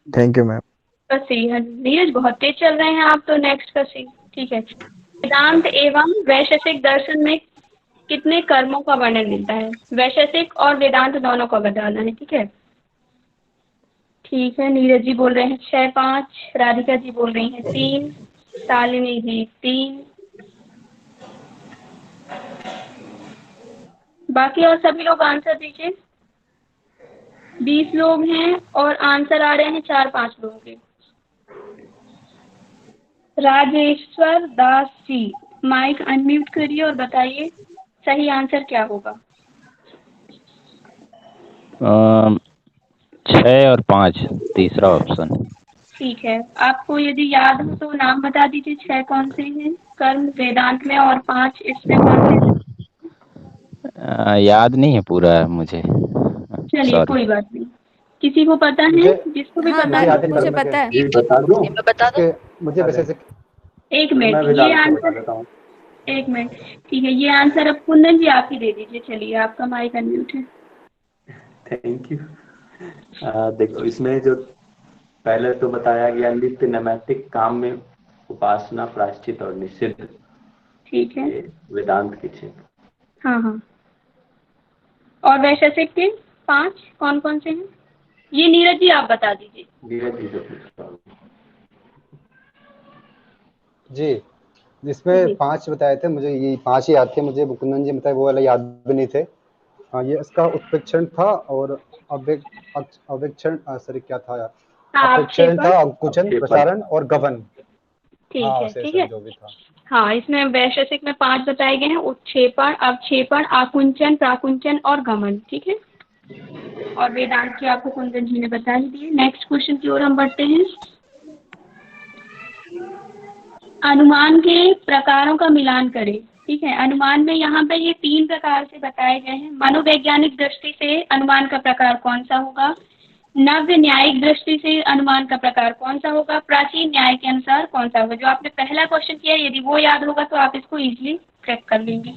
Thank you ma'am. का सी है। नीरज बहुत तेज चल रहे हैं आप तो। नेक्स्ट का सी, ठीक है। वेदांत एवं वैशेषिक दर्शन में कितने कर्मों का वर्णन मिलता है? वैशेषिक और वेदांत दोनों का बताना है, ठीक है। ठीक है, नीरज जी बोल रहे हैं 6 5, राधिका जी बोल रही हैं 3, शालिनी जी 3, बाकी और सभी लोग आंसर दीजिए। 20 लोग हैं और आंसर आ रहे हैं 4 5 लोगों के। राजेश्वर दास जी माइक अनम्यूट करिए और बताइए सही आंसर क्या होगा। 6 और 5, तीसरा ऑप्शन। ठीक है, आपको यदि याद हो तो नाम बता दीजिए 6 कौन से हैं कर्म वेदांत में और 5 इसमें कौन से हैं? याद नहीं है पूरा मुझे, चलिए सॉरी। कोई बात नहीं, किसी को पता है? मुझे जिसको भी हाँ पता मुझे है याद है मुझे कर्म के। पता है। जी बता दूं? मैं बता दूं? मुझे वैसे से एक तो मैं मिनट, ये वेदांत को बता आंसर, देता हूँ। एक मिनट, ठीक है, ये आंसर अब कुंदन जी आप ही दे दीजिए। चलिए आपका माइक अनम्यूट है। Thank you. देखो इसमें जो पहले तो बताया गया नित्य नैमित्तिक काम में उपासना, प्रायश्चित और निषिद्ध, ठीक है, ये वेदांत के क्षेत्र। हाँ हाँ। और वैशेषिक के 5 कौन कौन से हैं? ये नीरज जी आप बता दीजिए। धीरज जी से पूछता हूँ। जी जिसमें जी 5 बताए थे, मुझे ये 5 ही याद थे। मुझे कुंदन जी बताए वो वाला याद भी नहीं थे। हाँ ये इसका उत्प्रेक्षण था और अवेक्षण, सॉरी क्या था यार, हाँ, अपेक्षण आक्षेपण। था, अंकुचन, अवक्षेपण। प्रसारण और गबन। ठीक हाँ है, ठीक अवशेषण है। जो भी था। हाँ, इसमें वैशेषिक में 5 बताए गए हैं, उत्क्षेपण, अवक्षेपण, आकुंचन, प्राकुंचन और गमन, ठीक है। और वेदांत की आपको कुंदन जी ने बता ही दिए। नेक्स्ट क्वेश्चन की ओर हम बढ़ते हैं। अनुमान के प्रकारों का मिलान करें, ठीक है। अनुमान में यहाँ पे ये 3 प्रकार से बताए गए हैं। मनोवैज्ञानिक दृष्टि से अनुमान का प्रकार कौन सा होगा? नव्य न्यायिक दृष्टि से अनुमान का प्रकार कौन सा होगा? प्राचीन न्याय के अनुसार कौन सा होगा? जो आपने पहला क्वेश्चन किया यदि वो याद होगा तो आप इसको इजीली क्रैक कर लेंगे।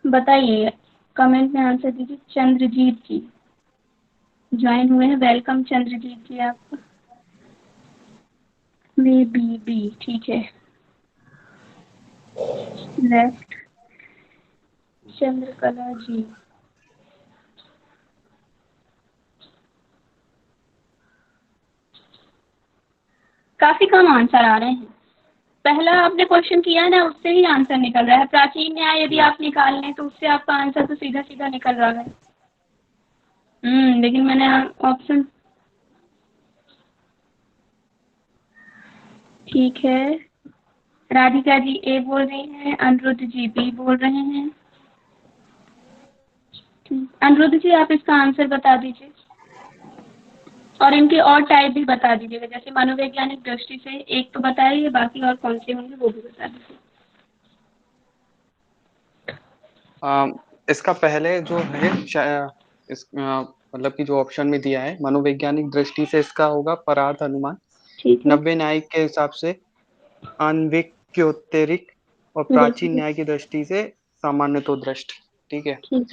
बताइए, कमेंट में आंसर दीजिए। चंद्रजीत जी ज्वाइन हुए हैं, वेलकम चंद्रजीत जी आपको। बी ठीक है। लेफ्ट चंद्रकला जी। काफी कम आंसर आ रहे हैं। पहला आपने क्वेश्चन किया है ना, उससे ही आंसर निकल रहा है। प्राचीन न्याय यदि आप निकाल लें तो उससे आपका आंसर तो सीधा सीधा निकल रहा है। लेकिन मैंने ऑप्शन, ठीक है। राधिका जी ए बोल रही हैं, अनिरुद्ध जी बी बोल रहे हैं। अनिरुद्ध जी आप इसका आंसर बता दीजिए और इनके और टाइप भी बता दीजिएगा, जैसे मनोवैज्ञानिक दृष्टि से एक तो बताइए, बाकी और कौन से होंगे वो भी बता दीजिए। इसका पहले जो है इस मतलब कि जो ऑप्शन में दिया है मनोवैज्ञानिक दृष्टि से इसका होगा परार्थ अनुमान। ठीक है। नव्य न्याय के हिसाब से अन्विक्योत्तरिक और प्राचीन न्याय की दृष्टि से सामान्यतो दृष्ट। ठीक है, ठीक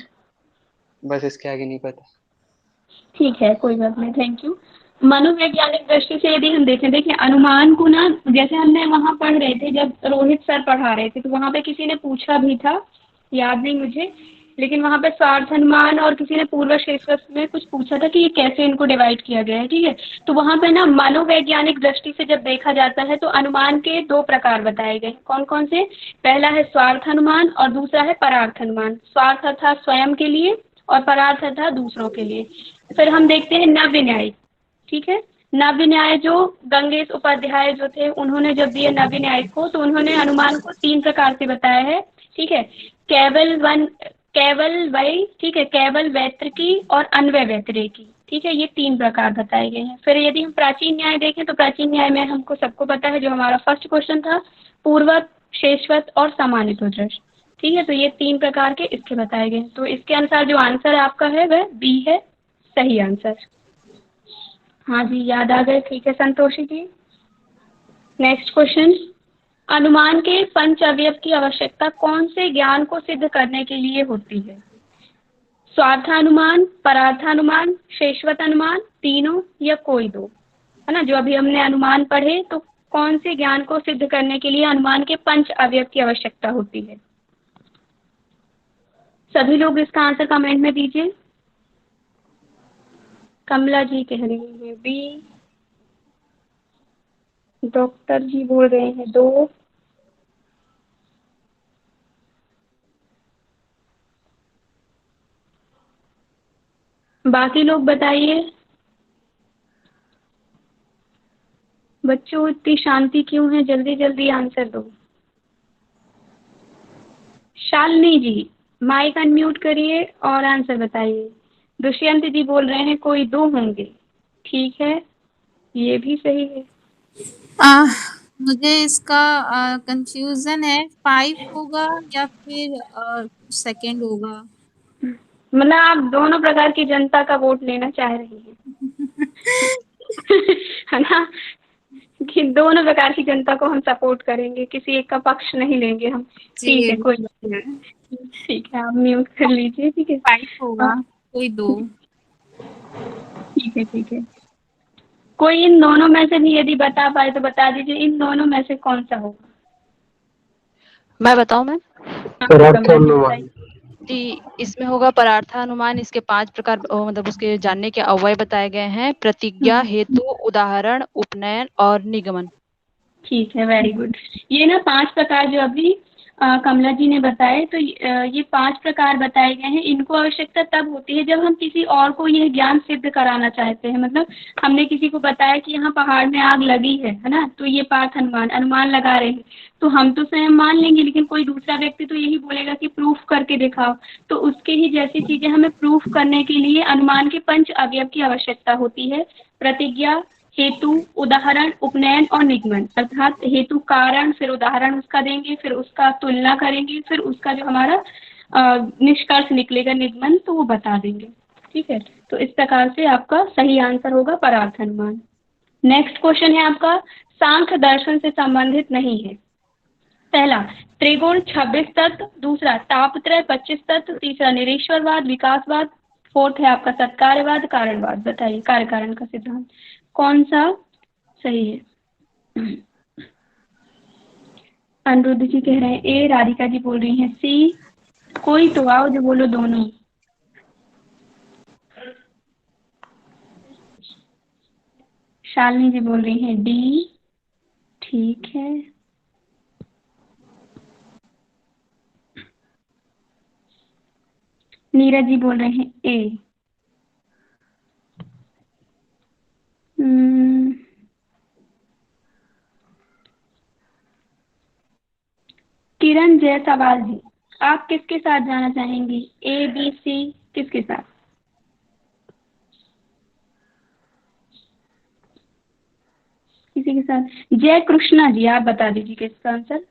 बस इसके आगे नहीं पता। ठीक है, कोई बात नहीं, थैंक यू। मनोवैज्ञानिक दृष्टि से यदि हम देखिए अनुमान को ना, जैसे हमने वहाँ पढ़ रहे थे जब रोहित सर पढ़ा रहे थे, तो वहाँ पे किसी ने पूछा भी था, याद नहीं मुझे, लेकिन वहाँ पे स्वार्थ अनुमान और किसी ने पूर्व शेषवत में कुछ पूछा था कि ये कैसे इनको डिवाइड किया गया है। ठीक है, तो वहाँ पे ना मनोवैज्ञानिक दृष्टि से जब देखा जाता है तो अनुमान के दो प्रकार बताए गए। कौन कौन से? पहला है स्वार्थ अनुमान और दूसरा है परार्थ अनुमान। स्वार्थ अर्थात स्वयं के लिए और परार्थ अर्थात दूसरों के लिए। फिर हम देखते हैं नव्य न्याय। ठीक है, नव्य न्याय जो गंगेश उपाध्याय जो थे, उन्होंने जब दिया नव्य न्याय को, तो उन्होंने अनुमान को 3 प्रकार से बताया है। ठीक है, केवल वै, ठीक है, केवल वैतृकी और अन्वय वैतरेकी। ठीक है, ये 3 प्रकार बताए गए हैं। फिर यदि हम प्राचीन न्याय देखें तो प्राचीन न्याय में हमको सबको पता है, जो हमारा फर्स्ट क्वेश्चन था, पूर्वत, शेषवत और सामान्यतो दृष्ट। ठीक है, तो ये 3 प्रकार के इसके बताए गए। तो इसके अनुसार जो आंसर आपका है वह बी है सही आंसर। हाँ जी, याद आ गए। ठीक है संतोषी जी। नेक्स्ट क्वेश्चन, अनुमान के पंच अवयव की आवश्यकता कौन से ज्ञान को सिद्ध करने के लिए होती है? स्वार्थानुमान, परार्थानुमान, शेषवत अनुमान, तीनों या कोई दो? है ना, जो अभी हमने अनुमान पढ़े, तो कौन से ज्ञान को सिद्ध करने के लिए अनुमान के पंच अवयव की आवश्यकता होती है? सभी लोग इसका आंसर कमेंट में दीजिए। कमला जी कह रही है बी, डॉक्टर जी बोल रहे हैं 2, बाकी लोग बताइए। बच्चों इतनी शांति क्यों है, जल्दी जल्दी आंसर दो। शालिनी जी माइक अनम्यूट करिए और आंसर बताइए। दुष्यंत जी बोल रहे हैं कोई 2 होंगे। ठीक है, ये भी सही है। मुझे इसका कंफ्यूजन है, 5 होगा या फिर सेकंड होगा। मतलब आप दोनों प्रकार की जनता का वोट लेना चाह रही हैं है ना, कि दोनों प्रकार की जनता को हम सपोर्ट करेंगे, किसी एक का पक्ष नहीं लेंगे हम। ठीक है, कोई बात नहीं, ठीक है, आप म्यूट कर लीजिए। ठीक है, 5 होगा, कोई 2। ठीक है, ठीक है, कोई इन दोनों में से भी यदि बता पाए तो बता दीजिए, इन दोनों में से कौन सा होगा? मैं बताऊं मैम? जी, इसमें होगा परार्थानुमान। इसके 5 प्रकार मतलब उसके जानने के अवयव बताए गए हैं: प्रतिज्ञा, हेतु, उदाहरण, उपनयन और निगमन। ठीक है, वेरी गुड। ये ना 5 प्रकार जो अभी कमला जी ने बताए, तो ये 5 प्रकार बताए गए हैं। इनको आवश्यकता तब होती है जब हम किसी और को यह ज्ञान सिद्ध कराना चाहते हैं। मतलब हमने किसी को बताया कि यहाँ पहाड़ में आग लगी है ना, तो ये पार्थ अनुमान लगा रहे हैं, तो हम तो स्वयं मान लेंगे, लेकिन कोई दूसरा व्यक्ति तो यही बोलेगा कि प्रूफ करके दिखाओ। तो उसके ही जैसी चीजें हमें प्रूफ करने के लिए अनुमान के पंच अवयव की आवश्यकता होती है: प्रतिज्ञा, हेतु, उदाहरण, उपनयन और निगमन। अर्थात हेतु कारण, फिर उदाहरण उसका देंगे, फिर उसका तुलना करेंगे, फिर उसका जो हमारा निष्कर्ष निकलेगा निगमन, तो वो बता देंगे। ठीक है, तो इस प्रकार से आपका सही आंसर होगा परार्थ अनुमान। नेक्स्ट क्वेश्चन है आपका, सांख्य दर्शन से संबंधित नहीं है। पहला त्रिगुण 26 तत्व, दूसरा तापत्रय 25 तत्व, तीसरा निरीश्वरवाद, विकासवाद, फोर्थ है आपका सत्कार्यवाद कारणवाद। बताइए कार्य कारण का सिद्धांत कौन सा सही है। अनिरुद्ध जी कह रहे हैं ए, राधिका जी बोल रही हैं सी, कोई तो आओ जो बोलो दोनों। शालिनी जी बोल रही हैं डी। ठीक है, नीरज जी बोल रहे हैं ए। किरण जायसवाल जी, आप किसके साथ जाना चाहेंगी, ए बी सी, किसके साथ? किसी के साथ। जय कृष्णा जी, आप बता दीजिए किसका आंसर।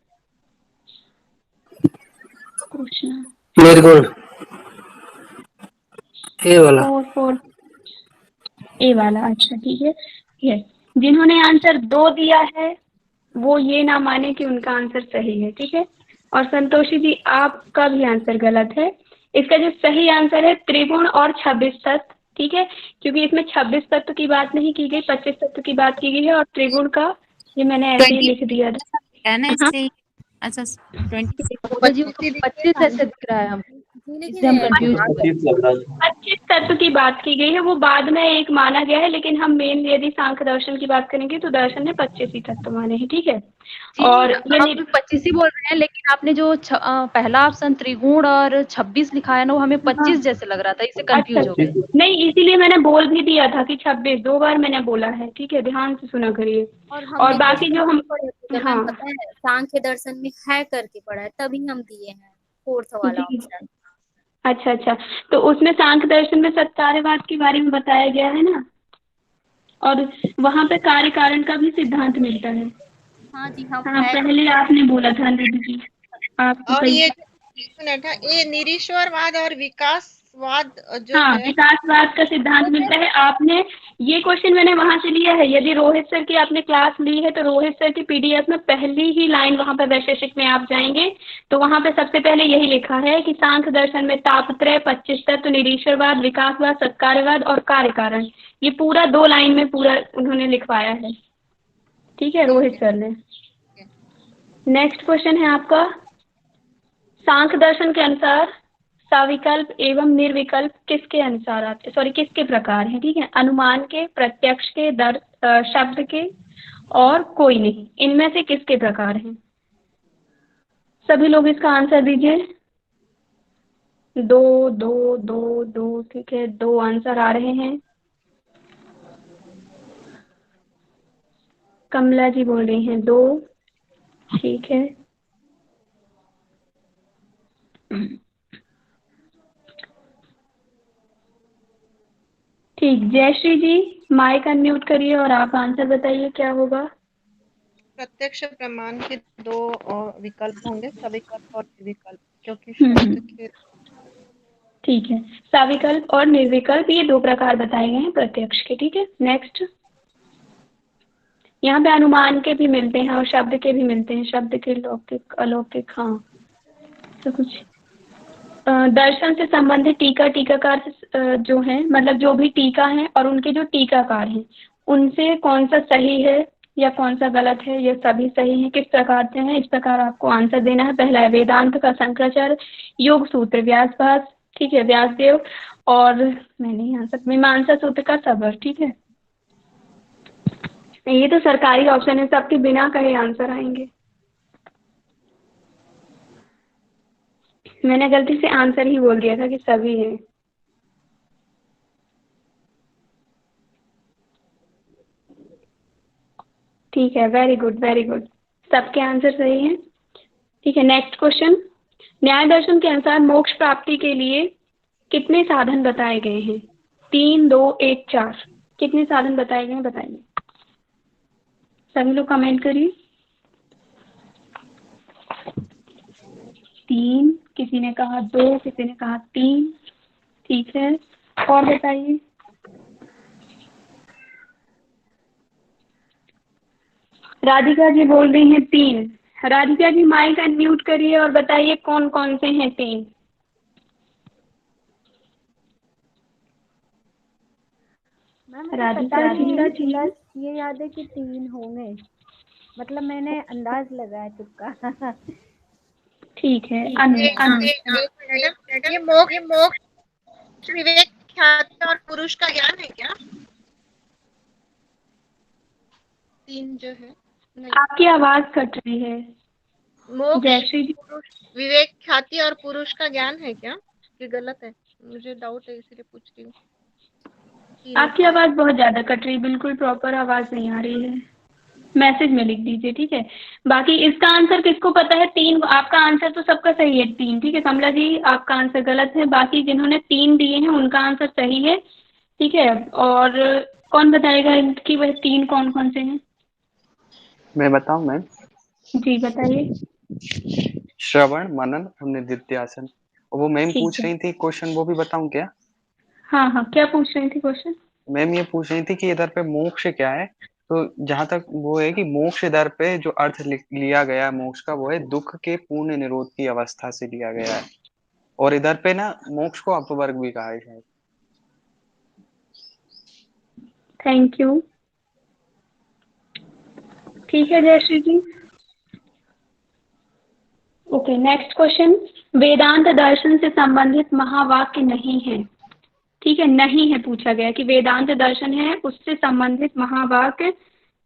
कृष्णा मेरे को ए वाला। फोर ए वाला, अच्छा ठीक है। यस, जिन्होंने आंसर 2 दिया है वो ये ना माने कि उनका आंसर सही है, ठीक है। और संतोषी जी आपका भी आंसर गलत है। इसका जो सही आंसर है त्रिगुण और 26 तत्व, ठीक है, क्योंकि इसमें 26 तत्व की बात नहीं की गई, 25 तत्व की बात की गई है। और त्रिगुण का ये मैंने ऐसे ही लिख दिया था। अच्छा 26 25 ऐसे दिख रहा है हमको, इसलिए हम कंफ्यूज हो गए। 25 तत्व की बात की गई है, वो बाद में एक माना गया है, लेकिन हम मेन यदि सांख्य दर्शन की बात करेंगे तो दर्शन ने 25 ही तत्व माने हैं, ठीक है। और हम 25 ही बोल रहे हैं, लेकिन आपने जो पहला ऑप्शन त्रिगुण और 26 लिखा है ना, वो हमें 25 जैसे लग रहा था, इससे कंफ्यूज हो गए। नहीं, इसीलिए मैंने बोल भी दिया था कि 26, 2 बार मैंने बोला है, ठीक है, ध्यान से सुना करिए। और बाकी जो हम हाँ पता है सांख्य दर्शन में है करके पढ़ा है, तभी हम दिए हैं फोर्थ वाला ऑप्शन। अच्छा, तो उसमें सांख्य दर्शन में सत्कार्यवाद के बारे में बताया गया है ना, और वहाँ पे कार्य कारण का भी सिद्धांत मिलता है। हाँ जी, हम हाँ, पहले आपने बोला था अनिरुद्ध जी, आप और ये एक मिनट है, ये निरीश्वरवाद और विकासवाद जो हाँ, है विकासवाद का सिद्धांत मिलता है। आपने ये क्वेश्चन मैंने वहां से लिया है, यदि रोहित सर की आपने क्लास ली है तो रोहित सर की पीडीएफ में पहली ही लाइन वहां पे वैशेषिक में आप जाएंगे तो वहां पे सबसे पहले यही लिखा है कि सांख्य दर्शन में तापत्रय, 25 तत्व, निरीश्वरवाद, विकासवाद, सत्कार्यवाद और कार्य कारण, ये पूरा 2 लाइन में पूरा उन्होंने लिखवाया है, ठीक है, रोहित सर ने। नेक्स्ट क्वेश्चन है आपका, सांख्य दर्शन के अनुसार सविकल्प एवं निर्विकल्प किसके अनुसार आते, सॉरी किसके प्रकार हैं, ठीक है, अनुमान के, प्रत्यक्ष के, शब्द के और कोई नहीं, इनमें से किसके प्रकार हैं? सभी लोग इसका आंसर दीजिए। 2 2 2 2, ठीक है, 2 आंसर आ रहे हैं। कमला जी बोल रही हैं 2, ठीक है। ठीक, जयश्री जी माइक अनम्यूट करिए और आप आंसर बताइए क्या होगा। प्रत्यक्ष प्रमाण के 2 विकल्प होंगे, सविकल्प और निर्विकल्प, क्योंकि शब्द के। ठीक है, सविकल्प और निर्विकल्प ये 2 प्रकार बताए गए हैं प्रत्यक्ष के, ठीक है। नेक्स्ट, यहाँ पे अनुमान के भी मिलते हैं और शब्द के भी मिलते हैं, शब्द के लौकिक अलौकिक, हाँ तो कुछ दर्शन से संबंधित टीका टीकाकार जो हैं, मतलब जो भी टीका है और उनके जो टीकाकार हैं उनसे कौन सा सही है या कौन सा गलत है, ये सभी सही है, किस प्रकार से हैं, इस प्रकार आपको आंसर देना है। पहला है वेदांत का शंकराचार्य, योग सूत्र व्यासभास, ठीक है, व्यासदेव, और मैंने आंसर मीमांसा सूत्र का सबर, ठीक है। ये तो सरकारी ऑप्शन है, सबके बिना कहे आंसर आएंगे। मैंने गलती से आंसर ही बोल दिया था कि सभी हैं। ठीक है, वेरी गुड वेरी गुड, सबके आंसर सही हैं, ठीक है। नेक्स्ट क्वेश्चन, न्याय दर्शन के अनुसार मोक्ष प्राप्ति के लिए कितने साधन बताए गए हैं? 3 2 1 4, कितने साधन बताए गए हैं बताइए, सभी लोग कमेंट करिए। 3, किसी ने कहा 2, किसी ने कहा 3, ठीक है, और बताइए। राधिका जी बोल रही हैं 3। राधिका जी माइक अनम्यूट करिए और बताइए कौन कौन से हैं 3। मैम मुझे राधिका जी। 50 ये याद है कि 3 होंगे, मतलब मैंने अंदाज लगाया तुक्का। ठीक है। मैडम ये मोक्ष विवेक ख्याति और पुरुष का ज्ञान है क्या? 3 जो है नहीं। आपकी आवाज कट रही है। मोक्ष जयश्री जी। विवेक ख्याति और पुरुष का ज्ञान है क्या कि गलत है? मुझे डाउट है इसलिए पूछ रही हूँ। आपकी आवाज बहुत ज्यादा कट रही, बिल्कुल प्रॉपर आवाज नहीं आ रही है। मैसेज में लिख दीजिए, ठीक है। बाकी इसका आंसर किसको पता है? 3। आपका आंसर तो सबका सही है 3, ठीक है। कमला जी आपका आंसर गलत है। बाकी जिन्होंने 3 दिए हैं उनका आंसर सही है, ठीक है। और कौन बताएगा इनकी वह 3 कौन कौन से हैं? मैं बताऊं मैम? जी बताइए। श्रवण, मनन और निदिध्यासन। और वो मैम ठीक पूछ है। रही थी क्वेश्चन, वो भी बताऊं क्या? हाँ हाँ, क्या पूछ रही थी क्वेश्चन? मैम ये पूछ रही थी कि इधर पे मोक्ष क्या है। तो जहां तक वो है कि मोक्ष इधर पे जो अर्थ लिया गया है मोक्ष का, वो है दुख के पूर्ण निरोध की अवस्था से लिया गया है। और इधर पे ना मोक्ष को अपवर्ग भी कहा है शायद। Thank you. ठीक है Jayashree ji. Okay, next question. Vedanta दर्शन से संबंधित महावाक्य नहीं है, ठीक है। नहीं है पूछा गया कि वेदांत दर्शन है उससे संबंधित महावाक्य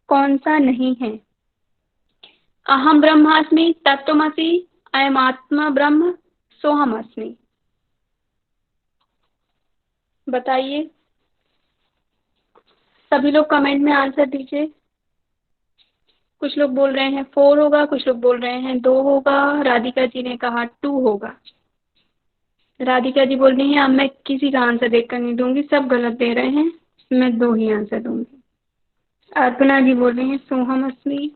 कौन सा नहीं है? अहम ब्रह्मास्मि, तत्त्वमसि, अयमात्मा ब्रह्म, सोहम अस्मि। बताइए, सभी लोग कमेंट में आंसर दीजिए। कुछ लोग बोल रहे हैं 4 होगा, कुछ लोग बोल रहे हैं 2 होगा। राधिका जी ने कहा 2 होगा। राधिका जी बोल रही हैं अब मैं किसी का आंसर देखकर नहीं दूंगी, सब गलत दे रहे हैं, मैं 2 ही आंसर दूंगी। अर्पणा जी बोल रही हैं सोहम अस्मि।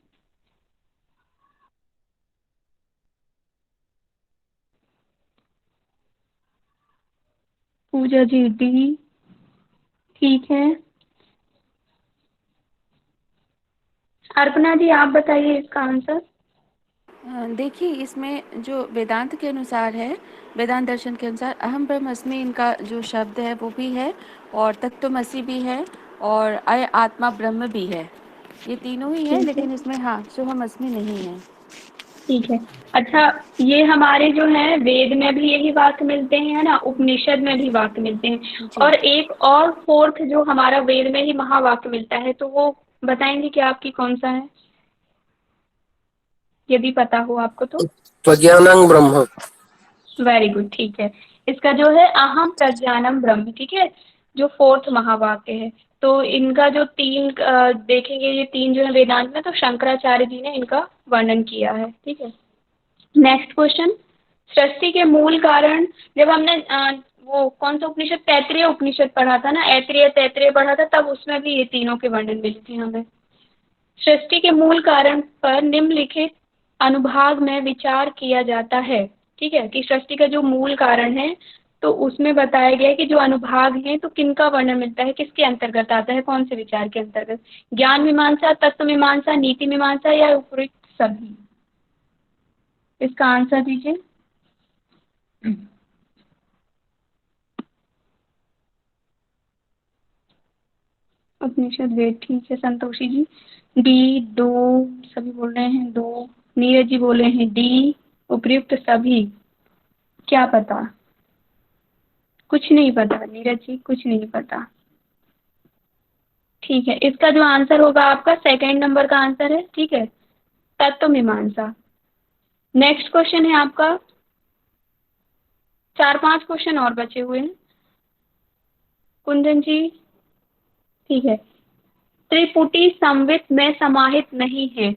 पूजा जी डी, ठीक है। अर्पणा जी आप बताइए इसका आंसर। देखिए इसमें जो वेदांत के अनुसार है, वेदांत दर्शन के अनुसार अहम ब्रह्मस्मि इनका जो शब्द है वो भी है, और तत्त्वमसि भी है, और अय आत्मा ब्रह्म भी है। ये तीनों ही है, ठीक है, लेकिन इसमें हाँ सोहम अस्मि नहीं है। ठीक है। अच्छा, ये हमारे जो है वेद में भी यही वाक्य मिलते हैं ना, उपनिषद में भी वाक्य मिलते हैं। और एक और 4th जो हमारा वेद में ही महावाक्य मिलता है, तो वो बताएंगे कि आपकी कौन सा है, यदि पता हो आपको तो? प्रज्ञानं ब्रह्म। वेरी गुड, ठीक है। इसका जो है अहम प्रज्ञानम ब्रह्म, ठीक है, जो 4th महावाक्य है। तो इनका जो 3 देखेंगे, ये 3 जो है वेदांत में, तो शंकराचार्य जी ने इनका वर्णन किया है, ठीक है। Next question. सृष्टि के मूल कारण, जब हमने वो कौन सा उपनिषद, तैत्तिरीय उपनिषद पढ़ा था ना, ऐत्रेय तैत्तिरीय पढ़ा था, तब उसमें भी ये तीनों के वर्णन मिले थे हमें। सृष्टि के मूल कारण पर निम्नलिखित अनुभाग में विचार किया जाता है, ठीक है, कि सृष्टि का जो मूल कारण है तो उसमें बताया गया है कि जो अनुभाग हैं तो किनका वर्णन मिलता है, किसके अंतर्गत आता है, कौन से विचार के अंतर्गत? ज्ञान मीमांसा, तत्व मीमांसा, नीति मीमांसा या उपयुक्त सभी? इसका आंसर दीजिए। उपनिषद वेद, ठीक है। संतोषी जी डी 2, सभी बोल रहे हैं 2। नीरज जी बोले हैं डी, उपयुक्त सभी। क्या पता, कुछ नहीं पता नीरज जी, कुछ नहीं पता। ठीक है, इसका जो आंसर होगा आपका 2nd नंबर का आंसर है, ठीक है, तत्व मीमांसा। नेक्स्ट क्वेश्चन है आपका, 4-5 क्वेश्चन और बचे हुए हैं। कुंदन जी, ठीक है। त्रिपुटी संवित में समाहित नहीं है।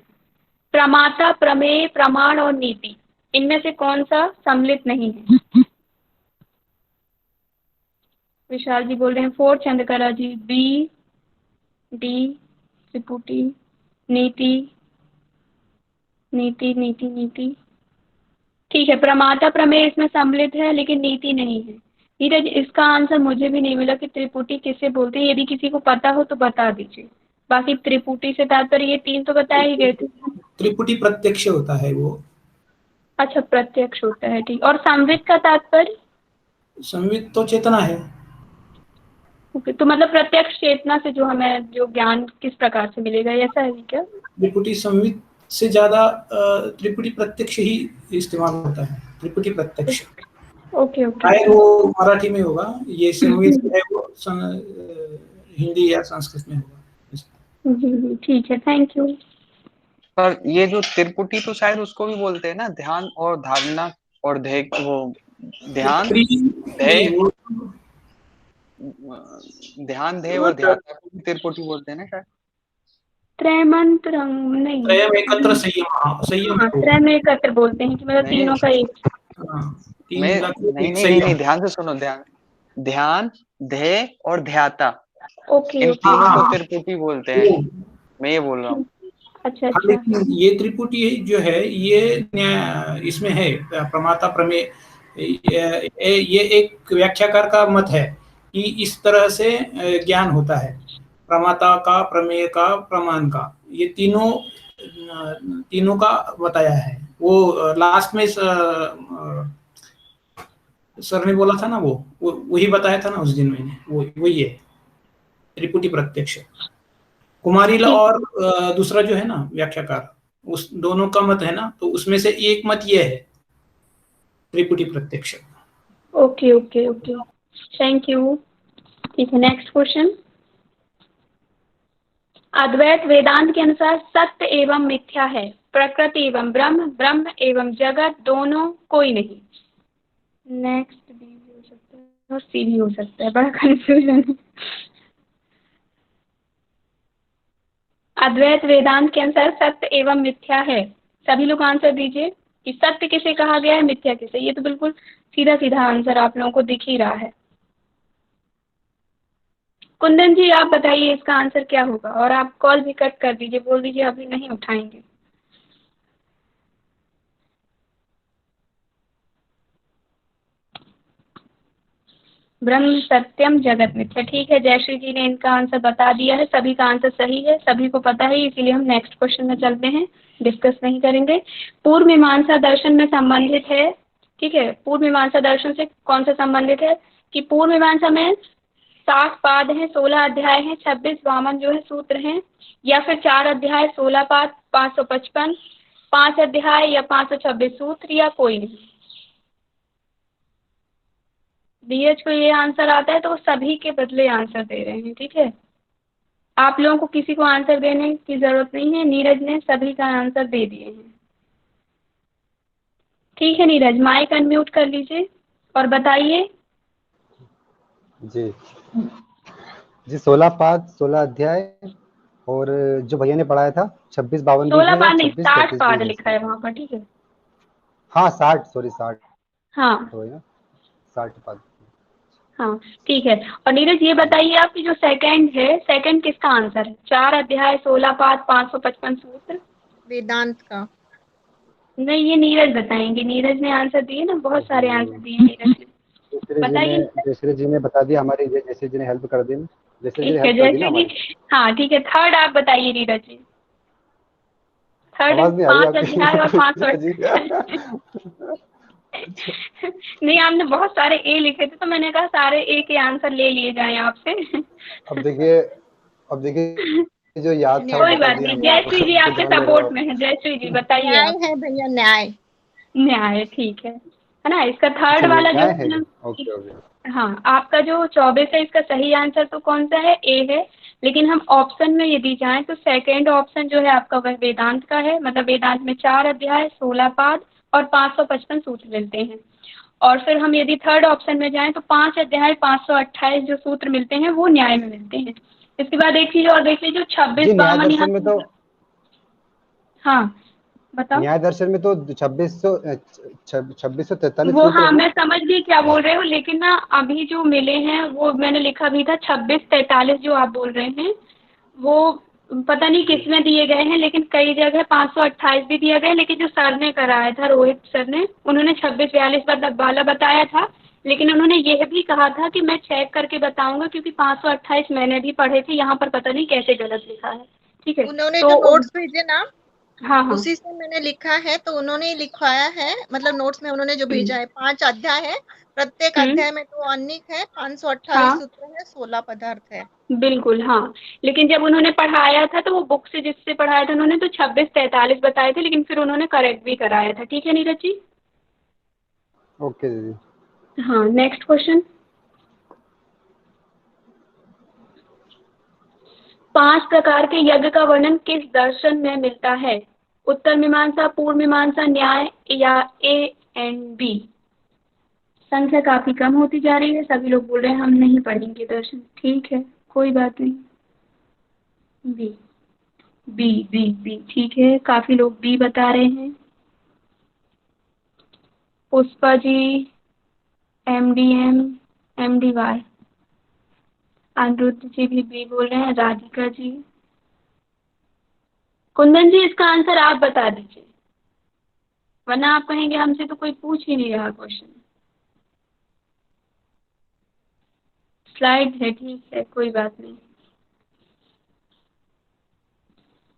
प्रमाता, प्रमेय, प्रमाण और नीति, इनमें से कौन सा सम्मिलित नहीं है? विशाल जी बोल रहे हैं 4, चंद्रकला जी बी, डी, त्रिपुटी, नीति, नीति नीति नीति, ठीक है। प्रमाता प्रमेय इसमें सम्मिलित है लेकिन नीति नहीं है। नीरज, इसका आंसर मुझे भी नहीं मिला कि त्रिपुटी किसे बोलते हैं, यदि किसी को पता हो तो बता दीजिए। बाकी त्रिपुटी से तात्पर्य ये 3 तो बताए ही गए थे। त्रिपुटी प्रत्यक्ष होता है वो। अच्छा, प्रत्यक्ष होता है, ठीक। और संवित का तात्पर्य? संवित तो चेतना है। ओके, तो मतलब प्रत्यक्ष चेतना से जो हमें जो ज्ञान किस प्रकार से मिलेगा, ऐसा है क्या? त्रिपुटी संवित से ज्यादा त्रिपुटी प्रत्यक्ष ही इस्तेमाल होता है, त्रिपुटी प्रत्यक्ष। Okay okay. शायद वो मराठी में होगा, ये संवित है वो हिंदी या संस्कृत में होगा। जी ठीक है, थैंक यू। पर ये जो त्रिपुटी तो शायद उसको भी बोलते हैं ना, ध्यान और धारणा और ध्येय, वो ध्यान ध्येय और ध्याता को भी त्रिपुटी बोलते हैं ना शायद। त्रयमंत्रम नहीं, त्रयम एकत्र संयम, संयम त्रयम एकत्र बोलते हैं कि मतलब तीनों का एक। नहीं, ध्यान से सुनो, ध्यान, ध्येय और ध्याता, ओके इन तीनों को त्रिपुटी बोलते हैं, मैं ये बोल रहा हूँ। अच्छा हाँ, लेकिन ये त्रिपुटी जो है ये इसमें है प्रमाता प्रमेय, ये एक व्याख्याकार का मत है कि इस तरह से ज्ञान होता है, प्रमाता का, प्रमेय का, प्रमाण का, ये तीनों का बताया है। वो लास्ट में सर ने बोला था ना, वो वही बताया था ना उस दिन मैंने, वही है त्रिपुटी प्रत्यक्ष। कुमारिल और दूसरा जो है ना व्याख्याकार, उस दोनों का मत है ना, तो उसमें से एक मत ये है त्रिपुटी प्रत्यक्ष। Okay okay okay, thank you. ठीक है, नेक्स्ट क्वेश्चन। अद्वैत वेदांत के अनुसार सत्य एवं मिथ्या है, प्रकृति एवं ब्रह्म, ब्रह्म एवं जगत, दोनों कोई नहीं। नेक्स्ट बी भी हो सकता है और सी भी हो सकता है, बड़ा कंफ्यूजन है। अद्वैत वेदांत के अनुसार सत्य एवं मिथ्या है, सभी लोग आंसर दीजिए कि सत्य किसे कहा गया है, मिथ्या किसे। ये तो बिल्कुल सीधा सीधा आंसर आप लोगों को दिख ही रहा है। कुंदन जी आप बताइए इसका आंसर क्या होगा, और आप कॉल भी कट कर दीजिए, बोल दीजिए अभी नहीं उठाएंगे। ब्रह्म सत्यम जगत मिथ्या, ठीक है। जयश्री जी ने इनका आंसर बता दिया है, सभी का आंसर सही है, सभी को पता है, इसीलिए हम नेक्स्ट क्वेश्चन में चलते हैं, डिस्कस नहीं करेंगे। पूर्व मीमांसा दर्शन में संबंधित है, ठीक है। पूर्व मीमांसा दर्शन से कौन सा संबंधित है कि पूर्व मीमांसा में 60 पाद हैं, 16 अध्याय हैं, 26 वामन जो है सूत्र हैं, या फिर 4 अध्याय 16 पाद 555, 5 अध्याय या 526 सूत्र, या कोई नहीं। धीरज को ये आंसर आता है तो वो सभी के बदले आंसर दे रहे हैं, ठीक है। आप लोगों को किसी को आंसर देने की जरूरत नहीं है, नीरज ने सभी का आंसर दे दिए हैं, ठीक है। नीरज माइक अनम्यूट कर लीजिए और बताइए। जी 16 पाद 16 अध्याय, और जो भैया ने पढ़ाया था 26 52 16 पाद नहीं 60 पाद लिखा है वहाँ पर, ठीक है। हाँ 60 हाँ तो है ना 60 पाद। हाँ ठीक है। और नीरज ये बताइए आपकी जो सेकंड है, सेकंड किसका आंसर है? 4 अध्याय 16 पाद 555 सूत्र वेदांत का। नहीं, ये नीरज बताएंगे, नीरज ने आंसर दिए ना, बहुत सारे आंसर दिए नीरज ने, बताइए। जयश्री जी ने बता दिया, हमारे जयश्री जी ने हेल्प कर दी ना, ठीक है जयश्री जी। हाँ ठीक है, थर्ड आप बताइए नीरज जी। थर्ड 5 अध्याय और 500 नहीं, आपने बहुत सारे ए लिखे थे तो मैंने कहा सारे ए के आंसर ले लिए जाएं आपसे। अब देखिए जो याद था कोई बात नहीं, जयश्री जी आपके सपोर्ट में है। जयश्री जी बताइए। न्याय है भैया, न्याय, ठीक है ना। इसका थर्ड वाला जो हाँ आपका जो 24 है, इसका सही आंसर तो कौन सा है? ए है। लेकिन हम ऑप्शन में यदि जाएं तो सेकेंड ऑप्शन जो है आपका वह वेदांत का है। मतलब वेदांत में 4 अध्याय 16 पाद और 555 सूत्र मिलते हैं। और फिर हम यदि थर्ड ऑप्शन में जाएं तो 5 अध्याय 528 जो सूत्र मिलते हैं वो न्याय में मिलते हैं। इसके बाद एक चीज और देख लीजिए, 26 वामन यहाँ में तो हाँ बताओ। न्याय दर्शन में तो 2643 वो हाँ मैं समझ गई क्या बोल रहे हो, लेकिन ना अभी जो मिले हैं वो मैंने लिखा भी था 2643 जो आप बोल रहे हैं वो पता नहीं किस में दिए गए हैं, लेकिन कई जगह 528 भी दिया गया है। लेकिन जो सर ने कराया था, रोहित सर ने, उन्होंने 2642 वाला बताया था। लेकिन उन्होंने यह भी कहा था कि मैं चेक करके बताऊंगा, क्योंकि 528 मैंने भी पढ़े थे, यहाँ पर पता नहीं कैसे गलत लिखा है। ठीक है, उन्होंने जो नोट्स भेजे ना हाँ हाँ उसी से मैंने लिखा है, तो उन्होंने ही लिखवाया है, मतलब नोट्स में उन्होंने जो भेजा है। 5 अध्याय है, प्रत्येक अध्याय में 2 अनिक है, 528 हाँ सूत्र है, 16 पदार्थ है। बिल्कुल हाँ। लेकिन जब उन्होंने पढ़ाया था तो वो बुक से जिससे पढ़ाया था उन्होंने तो 26-43 बताए थे, लेकिन फिर उन्होंने करेक्ट भी कराया था। ठीक है नीरज जी। ओके दीदी। हाँ नेक्स्ट क्वेश्चन। 5 प्रकार के यज्ञ का वर्णन किस दर्शन में मिलता है? उत्तर मीमांसा, पूर्व मीमांसा, न्याय या ए एंड बी? संख्या काफी कम होती जा रही है, सभी लोग बोल रहे हैं हम नहीं पढ़ेंगे दर्शन। ठीक है कोई बात नहीं। बी बी बी बी ठीक है, काफी लोग बी बता रहे हैं। पुष्पा जी, MDM, MDY, अनिरुद्ध जी भी बी बोल रहे हैं, राधिका जी। कुंदन जी इसका आंसर आप बता दीजिए, वरना आप कहेंगे हमसे तो कोई पूछ ही नहीं रहा क्वेश्चन। स्लाइड है, ठीक है कोई बात नहीं।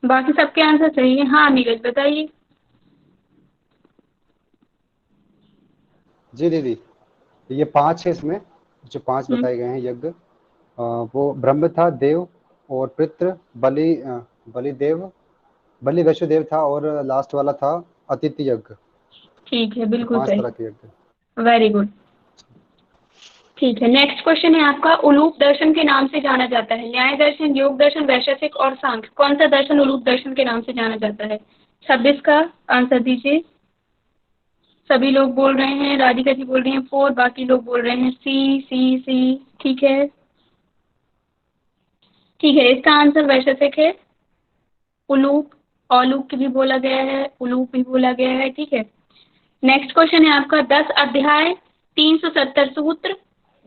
बाकी सबके आंसर सही है। हाँ नीरज बताइए। जी दीदी, ये 5 है इसमें, जो 5 हम्म बताए गए हैं यज्ञ। वो ब्रह्म था, देव और पितृ, बलिदेव, बलि वैश्वदेव था, और लास्ट वाला था अतिथि यज्ञ। ठीक है तो बिल्कुल 5 सही। तरह के यज्ञ। Very good. ठीक है नेक्स्ट क्वेश्चन है आपका, उलूप दर्शन के नाम से जाना जाता है? न्याय दर्शन, योग दर्शन, वैशेषिक और सांख्य, कौन सा दर्शन उलूप दर्शन के नाम से जाना जाता है? 26 का आंसर दीजिए। सभी लोग बोल रहे हैं, राधिका जी बोल रही हैं 4, बाकी लोग बोल रहे हैं सी सी सी। ठीक है ठीक है, इसका आंसर वैशेषिक है। उलूप, औलूक भी बोला गया है, उलूप भी बोला गया है। ठीक है नेक्स्ट क्वेश्चन है आपका, 10 अध्याय, 370 सूत्र,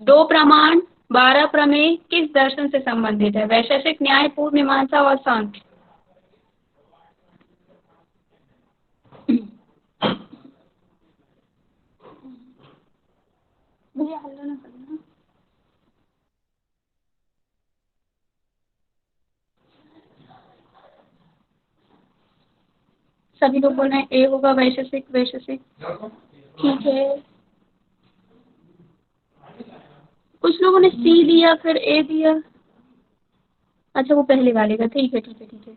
2 प्रमाण, 12 प्रमेय किस दर्शन से संबंधित है? वैशेषिक, न्याय, पूर्व मीमांसा और सांख्य। भैया हल्ला ना करना। सभी लोग बोल रहे हैं ए होगा, वैशेषिक वैशेषिक। ठीक है कुछ लोगों ने सी दिया फिर ए दिया। अच्छा वो पहले वाले का, ठीक है ठीक है ठीक है,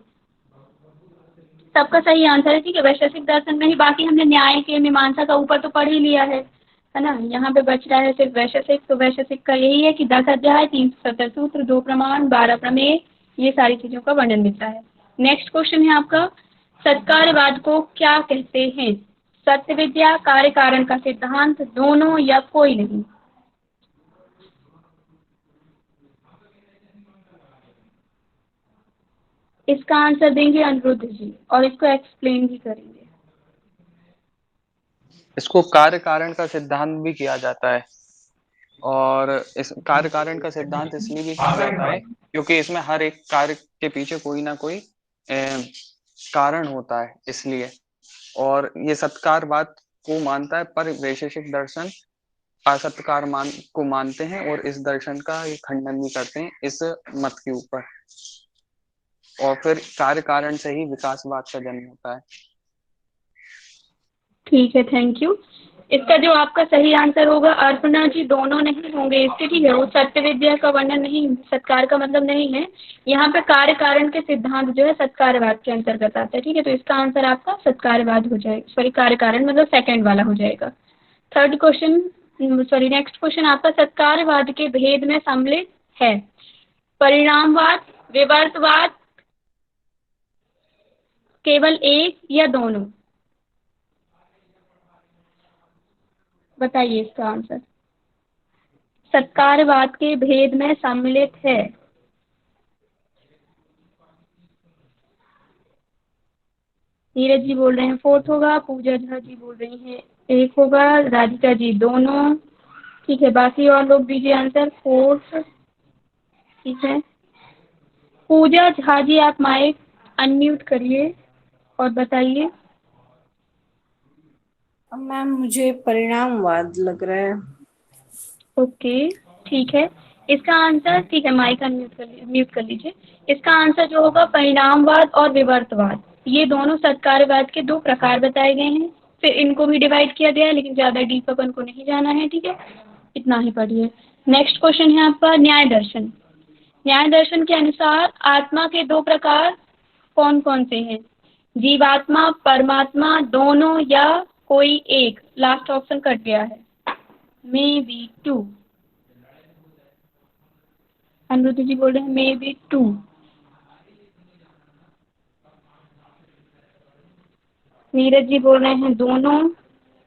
सबका सही आंसर है। ठीक है वैशेषिक दर्शन में ही, बाकी हमने न्याय के मीमांसा का ऊपर तो पढ़ ही लिया है ना। यहाँ पे बच रहा है सिर्फ वैशेषिक। तो वैशेषिक का यही है कि 10 अध्याय, 370 सूत्र, 2 प्रमाण, 12 प्रमेय, ये सारी चीजों का वर्णन मिलता है। नेक्स्ट क्वेश्चन है आपका, सत्कार्यवाद को क्या कहते हैं? सत्य विद्या, कार्य कारण का सिद्धांत, दोनों या कोई नहीं? इसका आंसर देंगे अनिरुद्ध जी और इसको एक्सप्लेन भी करेंगे। इसको कार्य कारण का सिद्धांत भी किया जाता है, और इस कार्य कारण का सिद्धांत इसलिए भी कहा जाता है क्योंकि इसमें हर एक कार्य के पीछे कोई ना कोई कारण होता है, इसलिए। और ये सत्कारवाद को मानता है, पर वैशेषिक दर्शन असत्कार को मानते हैं, और इस दर्शन का ये खंडन भी करते हैं इस मत के ऊपर। और फिर कार्य कारण से ही विकासवाद का जन्म होता है। ठीक है थैंक यू। इसका जो आपका सही आंसर होगा अर्पणा जी, दोनों नहीं होंगे इसके। ठीक है वो सत्य विद्या का वर्णन नहीं, सत्कार का मतलब नहीं है। यहाँ पे कार्य कारण के सिद्धांत जो है सत्कारवाद के अंतर्गत आता है। ठीक है तो इसका आंसर आपका सत्कारवाद हो जाएगा, सॉरी कार्य कारण मतलब सेकंड वाला हो जाएगा। Third question, sorry next question आपका, सत्कारवाद के भेद में सम्मिलित है? परिणामवाद, विवर्तवाद, केवल एक या दोनों? बताइए इसका आंसर। सत्कारवाद के भेद में सम्मिलित है? नीरज जी बोल रहे हैं 4 होगा, पूजा झा जी बोल रही हैं 1 होगा, राधिका जी दोनों। ठीक है बाकी और लोग दीजिए आंसर। 4 ठीक है। पूजा झा जी आप माइक अनम्यूट करिए और बताइए। मैम मुझे परिणामवाद लग रहा है। ओके ठीक है, इसका आंसर, ठीक है माइक म्यूट कर लीजिए। इसका आंसर जो होगा परिणामवाद और विवर्तवाद, ये दोनों सत्कार्यवाद के दो प्रकार बताए गए हैं। फिर इनको भी डिवाइड किया गया है, लेकिन ज्यादा डीप अपन को नहीं जाना है, ठीक है, इतना ही पढ़िए। नेक्स्ट क्वेश्चन है आपका न्याय दर्शन। न्याय दर्शन के अनुसार आत्मा के दो प्रकार कौन कौन से हैं? जीवात्मा, परमात्मा, दोनों या कोई एक? लास्ट ऑप्शन कट गया है, मे बी टू। अनुरुद्ध जी बोल रहे हैं may be to. Neeraj ji बोल रहे हैं दोनों,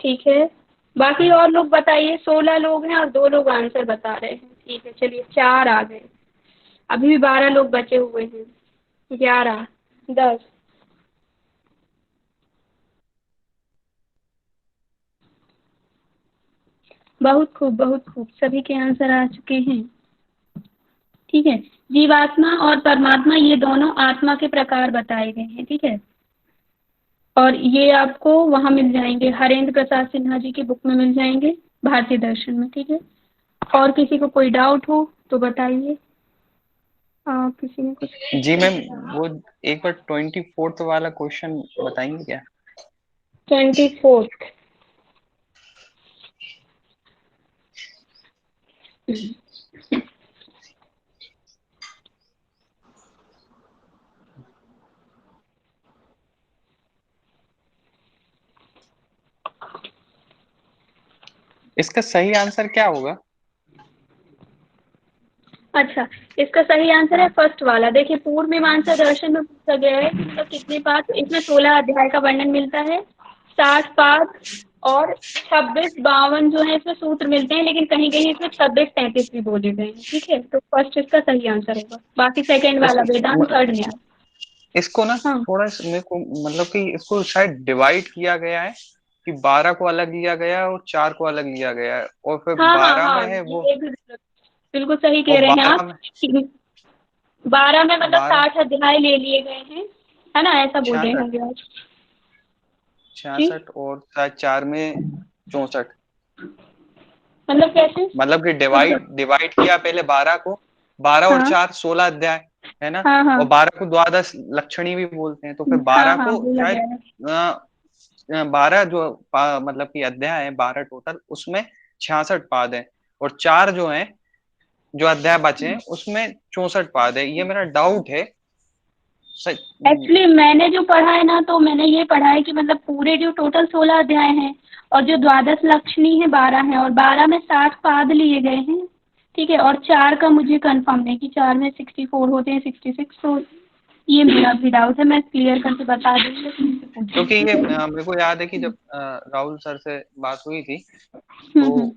ठीक है। बाकी और लोग बताइए, 16 लोग हैं और 2 लोग आंसर बता रहे हैं, ठीक है। चलिए 4 आ गए, अभी भी 12 लोग बचे हुए हैं। 11, 10। बहुत खूब, बहुत खूब, सभी के आंसर आ चुके हैं, ठीक है। जीवात्मा और परमात्मा ये दोनों आत्मा के प्रकार बताए गए हैं, ठीक है। और ये आपको वहाँ मिल जाएंगे, हरेंद्र प्रसाद सिन्हा जी की बुक में मिल जाएंगे, भारतीय दर्शन में, ठीक है। और किसी को कोई डाउट हो तो बताइए। किसी ने कुछ? जी मैम, वो एक बार 24th वाला क्वेश्चन बताएंगे क्या? 24th इसका सही आंसर क्या होगा? अच्छा, इसका सही आंसर है फर्स्ट वाला। देखिए पूर्व मीमांसा दर्शन में पूछा गया है कि मतलब कितने पाद, इसमें 16 अध्याय का वर्णन मिलता है, 60 पाद और 26, 52 जो है इसमें सूत्र मिलते हैं, लेकिन कहीं कहीं इसमें 26, 33 भी बोले गए हैं, ठीक है। तो फर्स्ट इसका सही आंसर होगा, बाकी सेकंड वाला वेदांत, थर्ड न्याय। इसको ना थोड़ा मेरे को मतलब कि इसको शायद डिवाइड किया गया है कि 12 को अलग लिया गया है और 4 को अलग लिया गया है, और फिर 12 में है वो, ये भी बिल्कुल सही कह रहे हैं आप। 12 में मतलब 60 अध्याय ले लिए गए हैं, है ना, ऐसा बोल रहे होंगे आप। 66 और 4 में 64। मतलब कैसे? मतलब कि डिवाइड किया पहले 12 को, 12 और 4 16 अध्याय है ना, और 12 को द्वादश लक्षणी भी बोलते हैं, तो फिर 12 को शायद 12 जो मतलब कि अध्याय है 12 टोटल, उसमें 66 पाद है, और 4 जो है जो अध्याय बचे हैं उसमें 64 पाद है। ये मेरा डाउट है। एक्चुअली मैंने जो पढ़ा है ना, तो मैंने ये पढ़ा है कि मतलब पूरे जो टोटल 16 अध्याय हैं और जो द्वादश लक्षणी है 12 है, और 12 में 60 पाद लिए गए हैं, ठीक है। और 4 का मुझे कंफर्म नहीं कि 4 में 64 होते हैं, 66, तो ये मेरा भी डाउट है, मैं क्लियर करके बता दूंगी। क्योंकि ये मेरे को याद है कि जब राहुल सर से बात हुई थी तो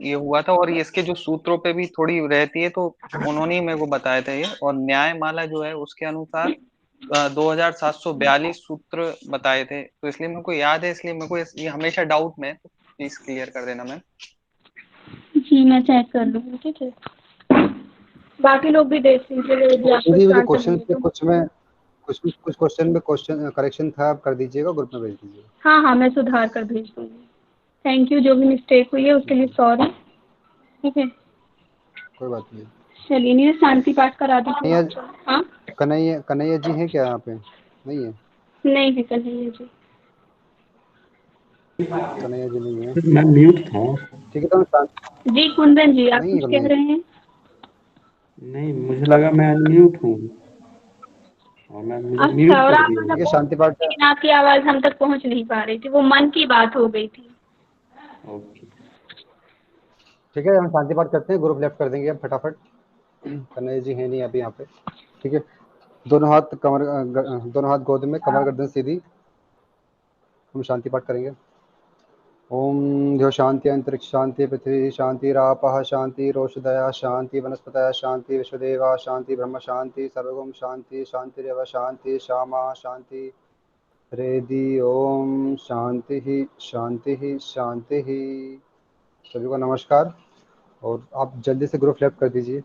ये हुआ था, और इसके जो सूत्रों पे भी थोड़ी रहती है, तो उन्होंने ही मेरे को बताया था ये। और न्यायमाला जो है उसके अनुसार 2742 सूत्र बताए थे, तो इसलिए मेरे को याद है, इसलिए मेरे को ये हमेशा डाउट में, तो प्लीज क्लियर कर देना मैम। जी मैं चेक कर लूंगी, ठीक है। बाकी लोग भी देख लीजिए। क्वेश्चन पे कुछ क्वेश्चन में क्वेश्चन करेक्शन था, आप कर दीजिएगा, ग्रुप में भेज दीजिएगा। हाँ मैं सुधार कर भेज दूंगी। थैंक यू, जो भी मिस्टेक हुई है उसके लिए सॉरी, ठीक है। कोई बात नहीं। चलिए नहीं, शांति पाठ करा दीजिए। हाँ कन्हैया जी हैं क्या यहाँ पे? नहीं है, नहीं है कन्हैया जी। कन्हैया जी नहीं है, मैं म्यूट था। ठीक है। तो जी कुंदन जी आप कुछ कह रहे हैं? नहीं, मुझे लगा मैं अनम्यूट हूँ और मैं मुझे म्यूट और कर आप दिया। मतलब शांति पाठ, लेकिन आपकी आवाज हम तक पहुंच नहीं पा रही थी, वो मन की बात हो गई थी। ओके ठीक है, हम शांति पाठ करते हैं, ग्रुप लेफ्ट कर देंगे अब फटाफट। कन्हैया जी है नहीं अभी यहाँ पे, ठीक है। दोनों हाथ गोद में, कमर गर्दन सीधी, हम शांति पाठ करेंगे। ओम ध्यो शांति अंतरिक्ष शांति पृथ्वी शांति रापः शांति रोषधया शांति वनस्पतय शांति विश्वदेवा शांति ब्रह्म शांति सर्वगम शांति शांतिरेव शांति श्यामा शांति रेदि। ओम शांति ही शांति ही शांति ही। सभी को नमस्कार, और आप जल्दी से ग्रुप लेफ्ट कर दीजिए।